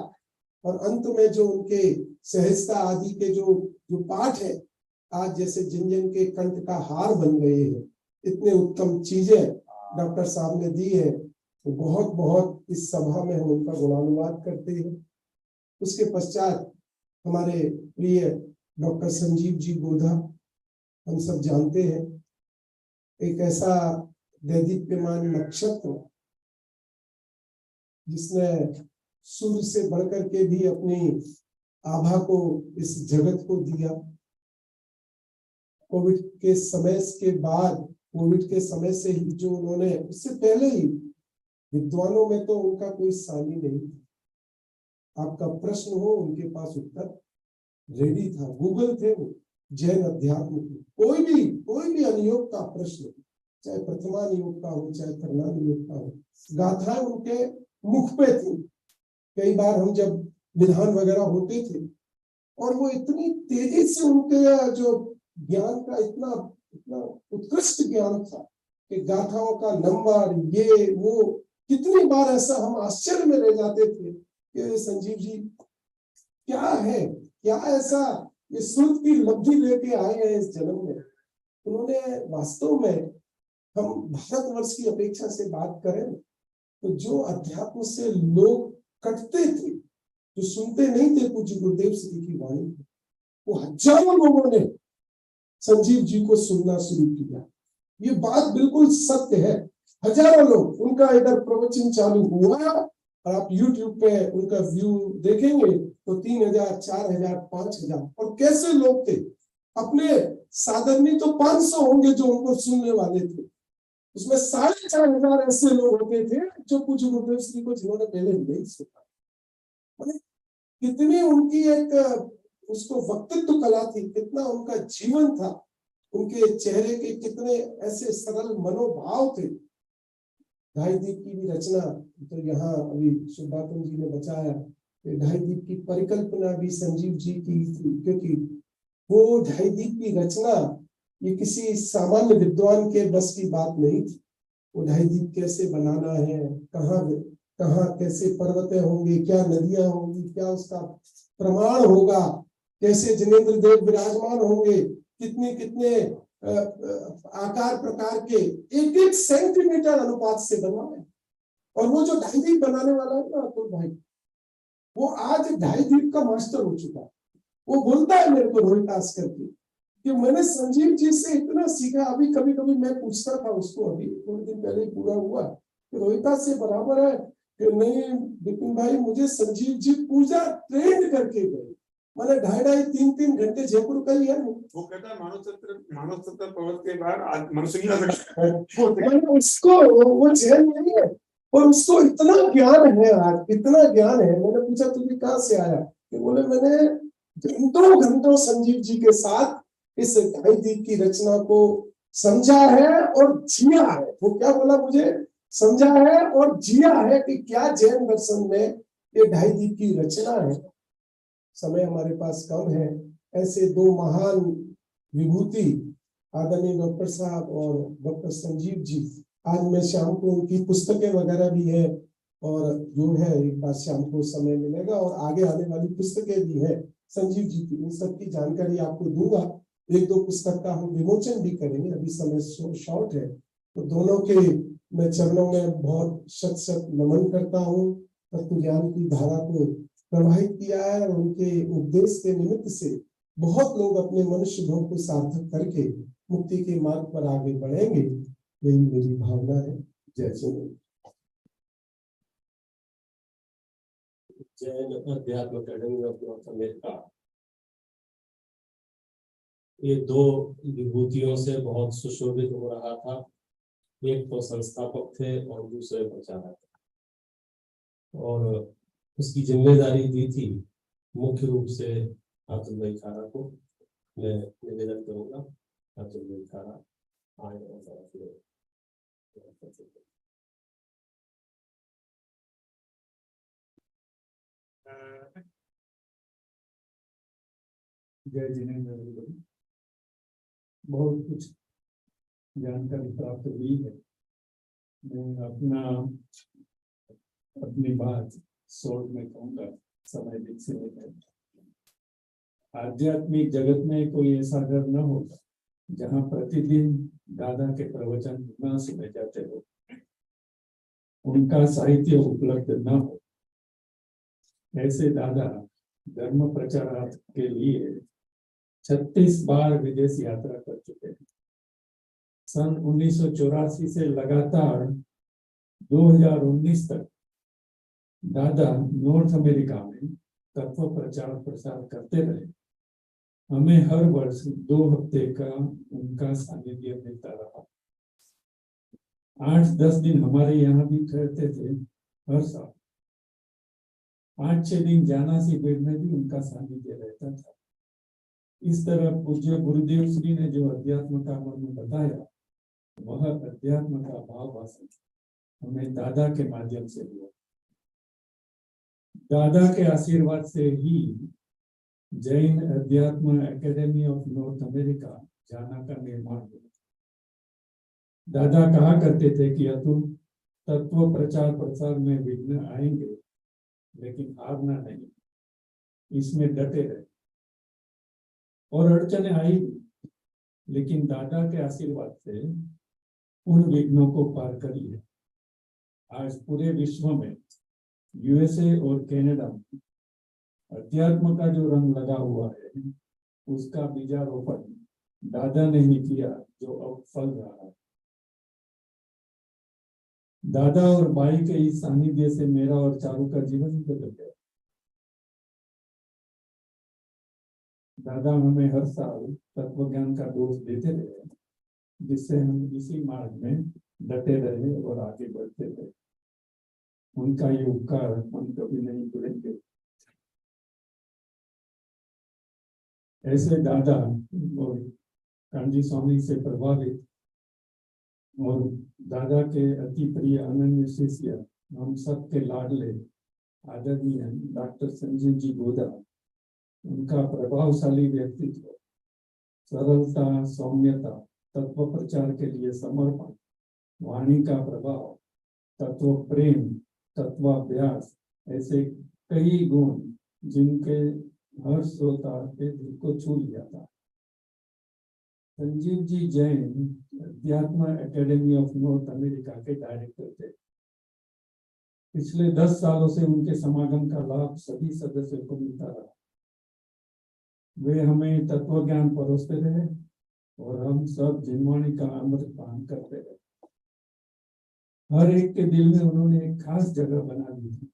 और अंत में जो उनके सहजता आदि के जो पाठ है, आज जैसे जिन जिन के कंठ का हार बन गए हैं, इतने उत्तम चीजें डॉक्टर साहब ने दी है, तो बहुत बहुत इस सभा में हम उनका गुणानुवाद करते हैं। उसके पश्चात हमारे प्रिय डॉक्टर संजीव जी गोधा, हम सब जानते हैं, एक ऐसा दैदीप्यमान नक्षत्र जिसने सूर्य से बढ़कर के भी अपनी आभा को इस जगत को दिया। कोविड के समय के बाद, कोविड के समय से ही जो उन्होंने, उससे पहले ही विद्वानों में तो उनका कोई सानी नहीं था। आपका प्रश्न हो उनके पास उत्तर रेडी था, गूगल थे वो, जैन अध्यात्म के। कोई भी अनियोग का प्रश्न, चाहे प्रथमा नियोग का हो चाहे करना नियोग का हो, गाथाएं उनके मुख पे थी। कई बार हम जब विधान वगैरह होते थे और वो इतनी तेजी से उनके जो ज्ञान का इतना उत्कृष्ट ज्ञान था कि गाथाओं का नंबर ये वो, कितनी बार ऐसा हम आश्चर्य में रह जाते थे कि संजीव जी क्या है, क्या ऐसा ये श्रुत की लब्धि लेके आए हैं इस जन्म में। उन्होंने वास्तव में, हम भारतवर्ष की अपेक्षा से बात करें तो जो अध्यात्म से लोग कटते थे, जो सुनते नहीं थे पूज्य गुरुदेव श्री की वाणी, वो हजारों लोगों ने संजीव जी को सुनना शुरू किया। ये बात बिल्कुल सत्य है। हजारों लोग, उनका इधर प्रवचन चालू हुआ और आप YouTube पे उनका व्यू देखेंगे तो 3000, 4000, 5000, और कैसे लोग थे। अपने साधन में तो 500 होंगे जो उनको सुनने वाले थे, उसमें 4500 ऐसे लोग होते थे जो पूज्य गुरुदेव श्री को जिन्होंने पहले नहीं सुना। कितनी उनकी एक उसको वक्तृत्व कला थी, कितना उनका जीवन था, उनके चेहरे के कितने ऐसे सरल मनोभाव थे। ढाई दीप की भी रचना, तो यहाँ अभी सुभातम जी ने बताया कि ढाई दीप की परिकल्पना भी संजीव जी की थी, क्योंकि वो ढाई दीप की रचना ये किसी सामान्य विद्वान के बस की बात नहीं थी। वो ढाई दीप कैसे बनाना है, कहाँ कैसे पर्वतें होंगी, क्या नदियां होंगी, क्या उसका प्रमाण होगा, कैसे जिनेंद्र देव विराजमान होंगे, कितने आकार प्रकार के, एक सेंटीमीटर अनुपात से बना है। और वो जो ढाई दीप बनाने वाला है ना अतुल भाई, वो आज ढाई दीप का मास्टर हो चुका है। वो बोलता है मेरे को रोहितास करके कि मैंने संजीव जी से इतना सीखा। अभी कभी कभी मैं पूछता था उसको, अभी थोड़े दिन पहले पूरा हुआ कि रोहितास से बराबर है कि नहीं विपिन भाई, मुझे संजीव जी पूजा ट्रेंड करके गए। मैंने 2.5-3 घंटे जयपुर का ही है। वो कहता है मानव सत्तर पर्वत के बाद आज मनुष्य नहीं आ सकता। उसको वो जैन नहीं है और उसको इतना ज्ञान है, आज इतना ज्ञान है। मैंने पूछा तुझे कहाँ से आया, कि बोले मैंने घंटों संजीव जी के साथ इस ढाई दीप की रचना को समझा है और जिया है। वो क्या बोला, मुझे समझा है और जिया है कि क्या जैन दर्शन में ये ढाई दीप की रचना है। समय हमारे पास कम है। ऐसे दो महान विभूति आदरणीय डॉक्टर साहब और डॉक्टर संजीव जी, आज मैं शाम को उनकी पुस्तकें वगैरह भी है, और जो है एक बार शाम को समय मिलेगा और आगे आने वाली पुस्तकें भी है संजीव जी की, उन सबकी जानकारी आपको दूंगा। 1-2 पुस्तक का हम विमोचन भी करेंगे, अभी समय शॉर्ट है। तो दोनों के मैं चरणों में बहुत शत नमन करता हूँ। तत्व ज्ञान की धारा को प्रवाहित किया है और उनके उपदेश के निमित्त से बहुत लोग अपने मनुष्य भोग को सार्थक करके मुक्ति के मार्ग पर आगे बढ़ेंगे, यही मेरी भावना है। जय जय। जैन अध्यात्म अकेडमी ऑफ नॉर्थ अमेरिका ये 2 विभूतियों से बहुत सुशोभित हो रहा था। एक तो संस्थापक थे और दूसरे प्रचारक, और उसकी जिम्मेदारी दी थी मुख्य रूप से अतुल भाई खारा को। मैं निवेदन करूंगा अतुल भाई खारा आए और जय जिनेंद्र। बहुत कुछ जानकारी प्राप्त हुई है। मैं अपनी बात शॉर्ट में कहूँगा, समय दीक्षित है। आध्यात्मिक जगत में कोई ऐसा घर न होता जहाँ प्रतिदिन दादा के प्रवचन न सुने जाते हो, उनका साहित्य उपलब्ध न हो, ऐसे दादा धर्म प्रचारार्थ के लिए 36 बार विदेश यात्रा कर चुके हैं। सन 1984 से लगातार 2019 तक दादा नॉर्थ अमेरिका में तत्व प्रचार प्रसार करते रहे। हमें हर वर्ष 2 हफ्ते का उनका सानिध्य मिलता रहा। 8-10 दिन हमारे यहाँ भी ठहरते थे हर साल। 5-6 दिन जाना शिविर में भी उनका सानिध्य रहता था। इस तरह पूज्य गुरुदेव श्री ने जो अध्यात्म का मर्म बताया, वह अध्यात्म का भाव वासन हमें दादा के माध्यम से हुआ। दादा के आशीर्वाद से ही जैन अध्यात्म एकेडमी ऑफ नॉर्थ अमेरिका जाना का निर्माण हुआ। दादा कहा करते थे कि अतुल, तत्व प्रचार प्रसार में विघ्न आएंगे, लेकिन हारना नहीं, इसमें डटे रहे। और अड़चने आई, लेकिन दादा के आशीर्वाद से उन विघ्नों को पार कर लिया। आज पूरे विश्व में, यूएसए और कनाडा में अध्यात्म का जो रंग लगा हुआ है, उसका बीजारोपण दादा ने ही किया, जो अब फल रहा है। दादा और भाई के इस सानिध्य से मेरा और चारू का जीवन ही बदल गया। दादा हमें हर साल तत्व ज्ञान का डोज देते रहे, जिससे हम इसी मार्ग में डटे रहे और आगे बढ़ते रहे। उनका ये उपकार हम कभी नहीं भूलेंगे। ऐसे दादा और कांजी स्वामी से प्रभावित और दादा के अति प्रिय अनन्य शिष्य, हम सबके लाडले आदरणीय डॉक्टर संजीव जी गोदा, उनका प्रभावशाली व्यक्तित्व, सरलता, सौम्यता, तत्व प्रचार के लिए समर्पण, वाणी का प्रभाव, तत्व प्रेम, तत्वाभ्यास, ऐसे कई गुण जिनके हर श्रोता के दिल को छू लिया था। संजीव जी जैन अध्यात्म एकेडमी ऑफ नॉर्थ अमेरिका के डायरेक्टर थे। पिछले 10 सालों से उनके समागम का लाभ सभी सदस्यों को मिलता रहा। वे हमें तत्व ज्ञान परोसते रहे और हम सब जिनवाणी का अमृत पान करते रहे। हर एक के दिल में उन्होंने एक खास जगह बना दी थी।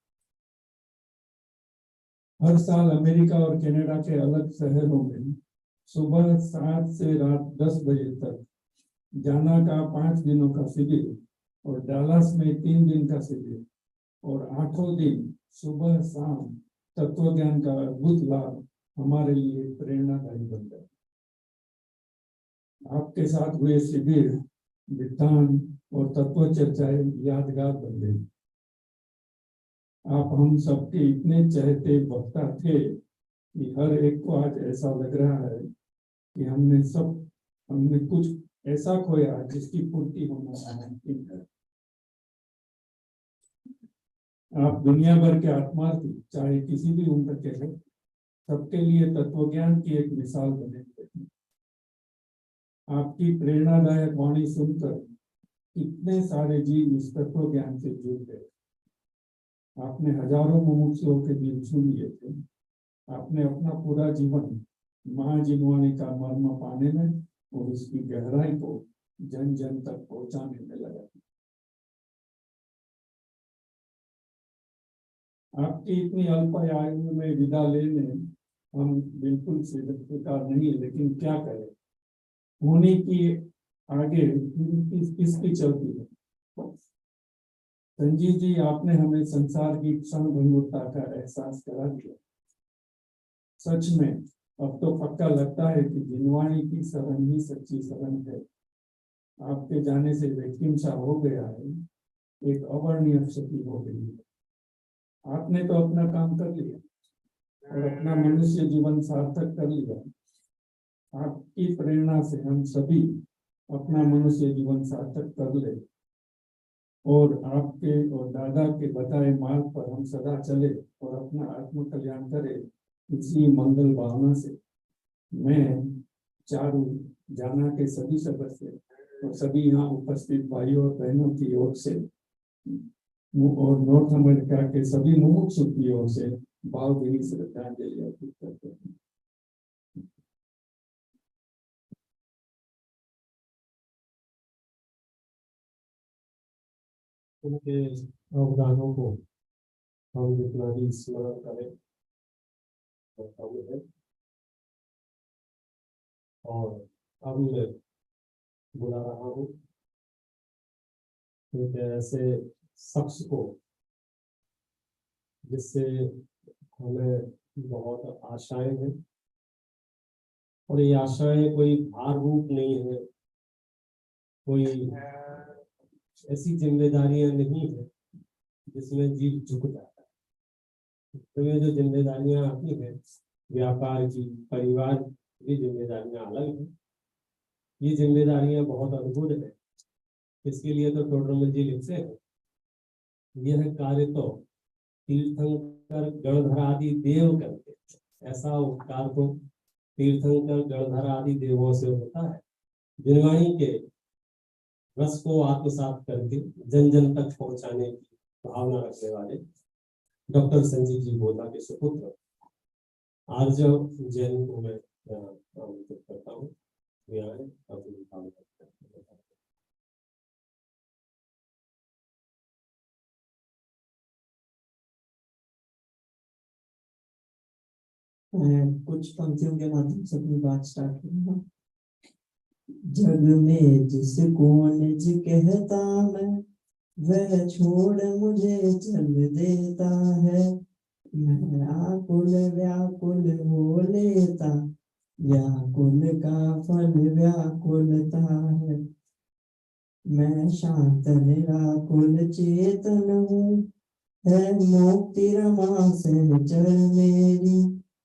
हर साल अमेरिका और कनाडा के अलग शहरों में सुबह 7 से रात 10 बजे तक जाना का 5 दिनों का शिविर और डालास में 3 दिन का शिविर और 8 दिन सुबह शाम तत्व ज्ञान का अद्भुत लाभ हमारे लिए प्रेरणादायी बन गया। आपके साथ हुए शिविर, विधान और तत्व चर्चाएं यादगार बन गई। आप हम सबके इतने चहेते वक्ता थे कि हर एक को आज ऐसा लग रहा है कि हमने कुछ ऐसा खोया जिसकी पूर्ति होना नामुमकिन है। आप दुनिया भर के आत्मार्थी, चाहे किसी भी उम्र के हो, सबके लिए तत्वज्ञान की एक मिसाल बने थे। आपकी प्रेरणादायक वाणी सुनकर कितने सारे जीव इस तत्व ज्ञान से जुड़ गए। आपने हजारों मुमुक्षुओं के दिल छू लिए थे। आपने अपना पूरा जीवन महाजिनवाणी का मर्म पाने में और उसकी गहराई को जन जन तक पहुंचाने में लगा। आपकी इतनी अल्प आयु में विदा लेने हम बिल्कुल स्वीकार नहीं, लेकिन क्या करें, होने की आगे किसकी चलती है। संजीव जी, आपने हमें संसार की क्षण भंगुरता का एहसास करा दिया। सच में अब तो पक्का लगता है कि जिनवाणी की शरण ही सच्ची शरण है। आपके जाने से व्यक्तिम सा हो गया है, एक अवर्णीय क्षति हो गई है। आपने तो अपना काम कर लिया और अपना मनुष्य जीवन सार्थक कर लिया। आपकी प्रेरणा से हम सभी अपना मनुष्य जीवन सार्थक कर ले और आपके और दादा के बताए मार्ग पर हम सदा चले और अपना आत्म कल्याण करें। इसी मंगल भावना से मैं चारू जाना के सभी सदस्य और सभी यहाँ उपस्थित भाइयों और बहनों की ओर से और नॉर्थ अमेरिका के सभी मुमुक्षु की ओर से भावभीनी श्रद्धांजलि अर्पित करते हैं। उनके अवदानों को हम जितना भी स्मरण करें तो कम है। और अब मैं बुला रहा हूँ एक ऐसे शख्स को जिससे हमें बहुत आशाएं हैं, और ये आशाएं कोई भार रूप नहीं है, कोई ऐसी जिम्मेदारियां नहीं है जिसमें जीव झुक जाता है। तो ये जो जिम्मेदारियां आती हैं व्यापार की, परिवार की जिम्मेदारियां अलग हैं। ये जिम्मेदारियां बहुत अद्भुत है। इसके लिए तो टोडरमल जी लिखते हैं, यह कार्य तो तीर्थंकर गणधर आदि देव करते, ऐसा उपकार तो तीर्थंकर गणधर आदि देवों से होता है। जिनवाणी के रस को आत्मसात करके जन जन तक पहुंचाने की भावना रखने वाले डॉक्टर संजीव जी बोधा के सुपुत्र आर्जव जैन को मैं आमंत्रित करता हूँ। कुछ पंक्तियों के माध्यम से अपनी बात स्टार्ट करूंगा। जग में जिसको निज कहता मैं, वह छोड़ मुझे चल देता है। मैं आकुल व्याकुल हो लेता, व्याकुल का फल व्याकुलता है। मैं शांत निराकुल चेतन हूँ, है मुक्ति रमा सहचर मेरी।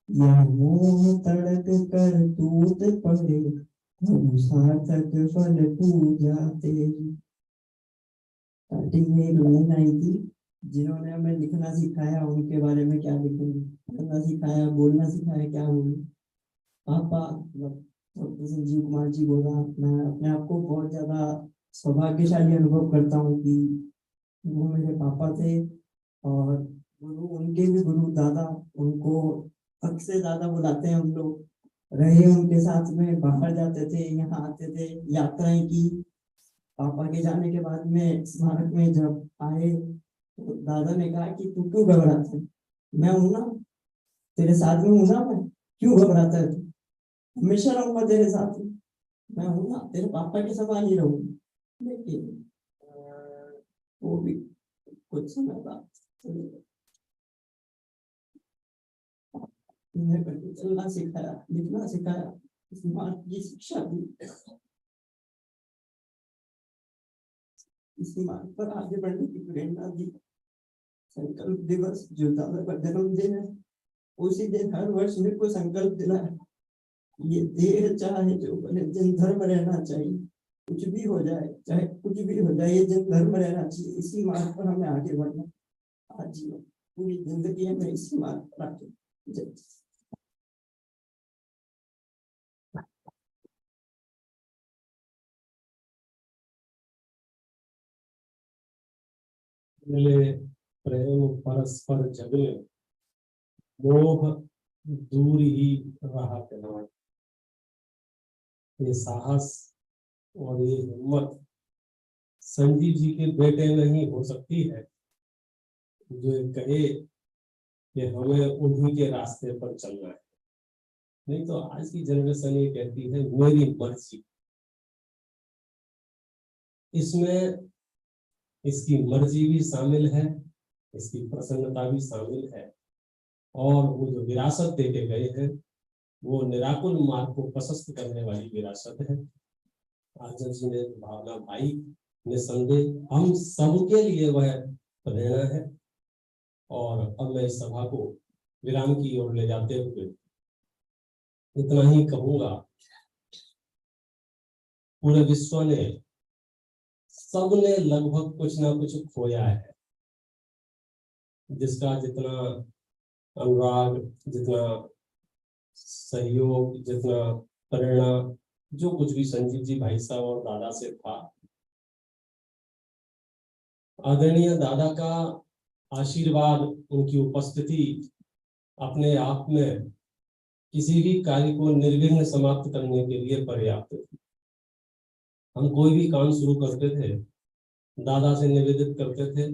यह मोह तड़क कर टूट पड़े, हम सार्थक फल पूजा तेरी। स्टार्टिंग में एक लाइन आई थी, जिन्होंने हमें लिखना सिखाया उनके बारे में क्या लिखूंगी, पढ़ना सिखाया, बोलना सिखाया, क्या बोलूं। पापा डॉक्टर संजीव कुमार जी बोला, मैं अपने आप को बहुत ज्यादा सौभाग्यशाली अनुभव करता हूँ कि वो मेरे पापा थे। और गुरु, उनके भी गुरु दादा, उनको हक से ज्यादा बुलाते हैं हम लोग। रहे उनके साथ में, बाहर जाते थे, यहाँ आते थे, यात्राएं की। पापा के जाने के बाद में स्मारक में जब आए तो दादा ने कहा कि तू क्यों घबराता है, मैं हूं ना, तेरे साथ में हूं ना, मैं क्यों घबराता है, तू हमेशा रहूंगा तेरे साथ में, मैं हूं ना, तेरे पापा के समान ही रहूंगा। लेकिन वो भी कुछ समय बाद चलना सिखाया, लिखना सिखाया, स्मार्ट की शिक्षा दी, इस मार्ग पर आगे बढ़ने की प्रेरणा दी। संकल्प दिवस जो दादा का जन्मदिन है, उसी दिन हर वर्ष मेरे को संकल्प दिलाया, ये देह चाहे जो बने, जन धर्म रहना चाहिए। कुछ भी हो जाए, चाहे कुछ भी हो जाए, ये जन धर्म रहना चाहिए। इसी मार्ग पर हमें आगे बढ़ना। आज जीवन पूरी जिंदगी में इसी मार्ग पर आगे। जय। मिले प्रेम परस्पर जगले, मोह दूर ही रहा करना। ये साहस और ये हिम्मत संजीव जी के बेटे में ही हो सकती है, जो कहे कि हमें उन्हीं के रास्ते पर चलना है। नहीं तो आज की जनरेशन ये कहती है मेरी मर्जी। इसमें इसकी मर्जी भी शामिल है, इसकी प्रसन्नता भी शामिल है। और वो जो विरासत देके गए हैं वो निराकुल मार्ग को प्रशस्त करने वाली विरासत है। आर्जव जी ने भावना भाई निसंदेह हम सबके लिए वह प्रेरणा है। और अब मैं इस सभा को विराम की ओर ले जाते हुए इतना ही कहूंगा, पूरे विश्व ने, सबने लगभग कुछ ना कुछ खोया है। जिसका जितना अनुराग, जितना सहयोग, जितना प्रेरणा जो कुछ भी संजीव जी भाई साहब और दादा से था, आदरणीय दादा का आशीर्वाद, उनकी उपस्थिति अपने आप में किसी भी कार्य को निर्विघ्न समाप्त करने के लिए पर्याप्त थी। हम कोई भी काम शुरू करते थे, दादा से निवेदित करते थे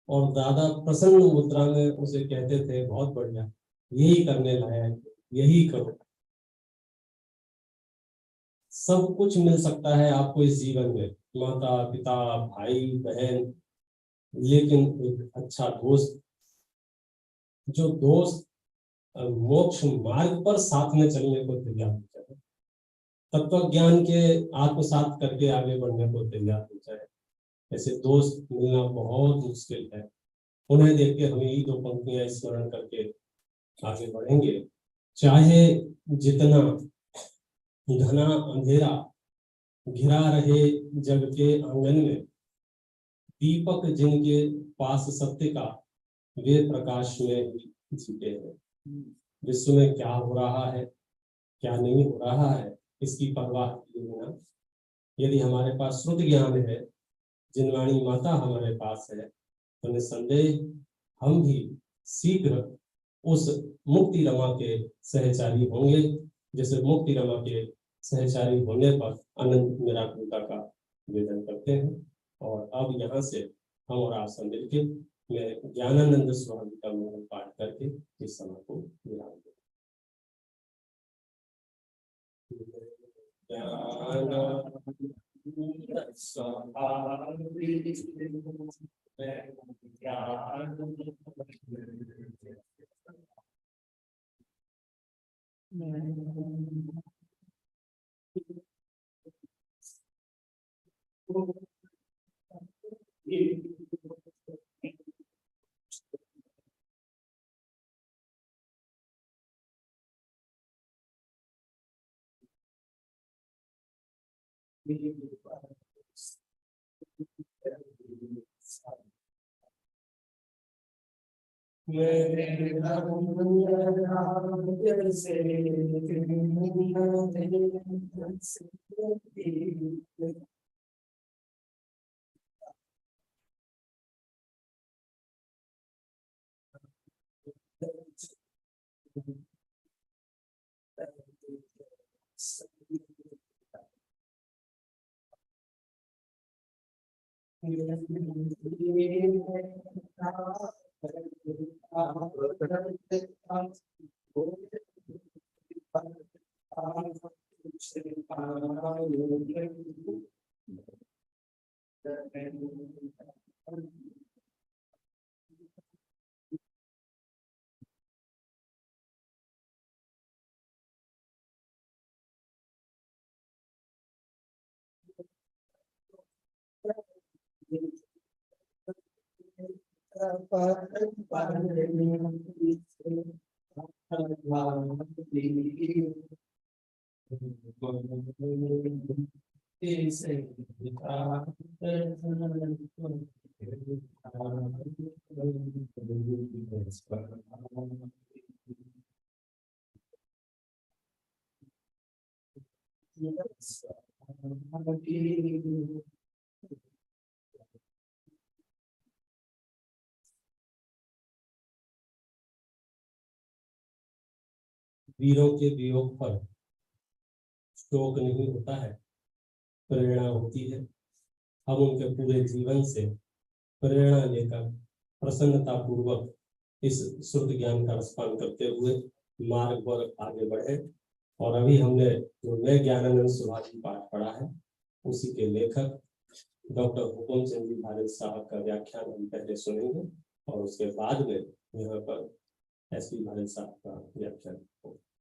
और दादा प्रसन्न मुद्रा में उसे कहते थे, बहुत बढ़िया, यही करने लायक, यही करो। सब कुछ मिल सकता है आपको इस जीवन में, माता पिता भाई बहन, लेकिन एक अच्छा दोस्त, जो दोस्त मोक्ष मार्ग पर साथ में चलने को तैयार हो जाए, तत्व ज्ञान के आत्मसात करके आगे बढ़ने को तैयार हो जाए, ऐसे दोस्त मिलना बहुत मुश्किल है। उन्हें देख के हमें यही दो पंक्तियां स्मरण करके आगे बढ़ेंगे। चाहे जितना घना अंधेरा घिरा रहे जग के आंगन में, दीपक जिनके पास सत्य का, वे प्रकाश में ही जीते हैं। विश्व में क्या हो रहा है, क्या नहीं हो रहा है, इसकी परवाह किए बिना यदि हमारे पास श्रुत ज्ञान है, जिनवाणी माता हमारे पास है, तो निस्संदेह हम भी शीघ्र उस मुक्ति रमा के सहचारी होंगे, जैसे मुक्ति रमा के सहचारी होने पर अनंत निराकुरता का वेदन करते हैं। और अब यहाँ से हम और आप सब मिलके मैं ज्ञानानंद स्वामी का मंगल पाठ करके इस समय को विराम दें। वीरों के वियोग पर शोक नहीं होता है, प्रेरणा होती है। हम उनके पूरे जीवन से प्रेरणा लेकर प्रसन्नता पूर्वक इस शुद्ध ज्ञान का रसपान करते हुए मार्ग पर आगे बढ़े। और अभी हमने जो नए ज्ञानानंद सुभाषी पाठ पढ़ा है, उसी के लेखक डॉक्टर हुकुम चंद जी भारत साहब का व्याख्यान हम पहले सुनेंगे और उसके बाद में यहाँ पर एस पी भारत साहब का व्याख्यान होगा।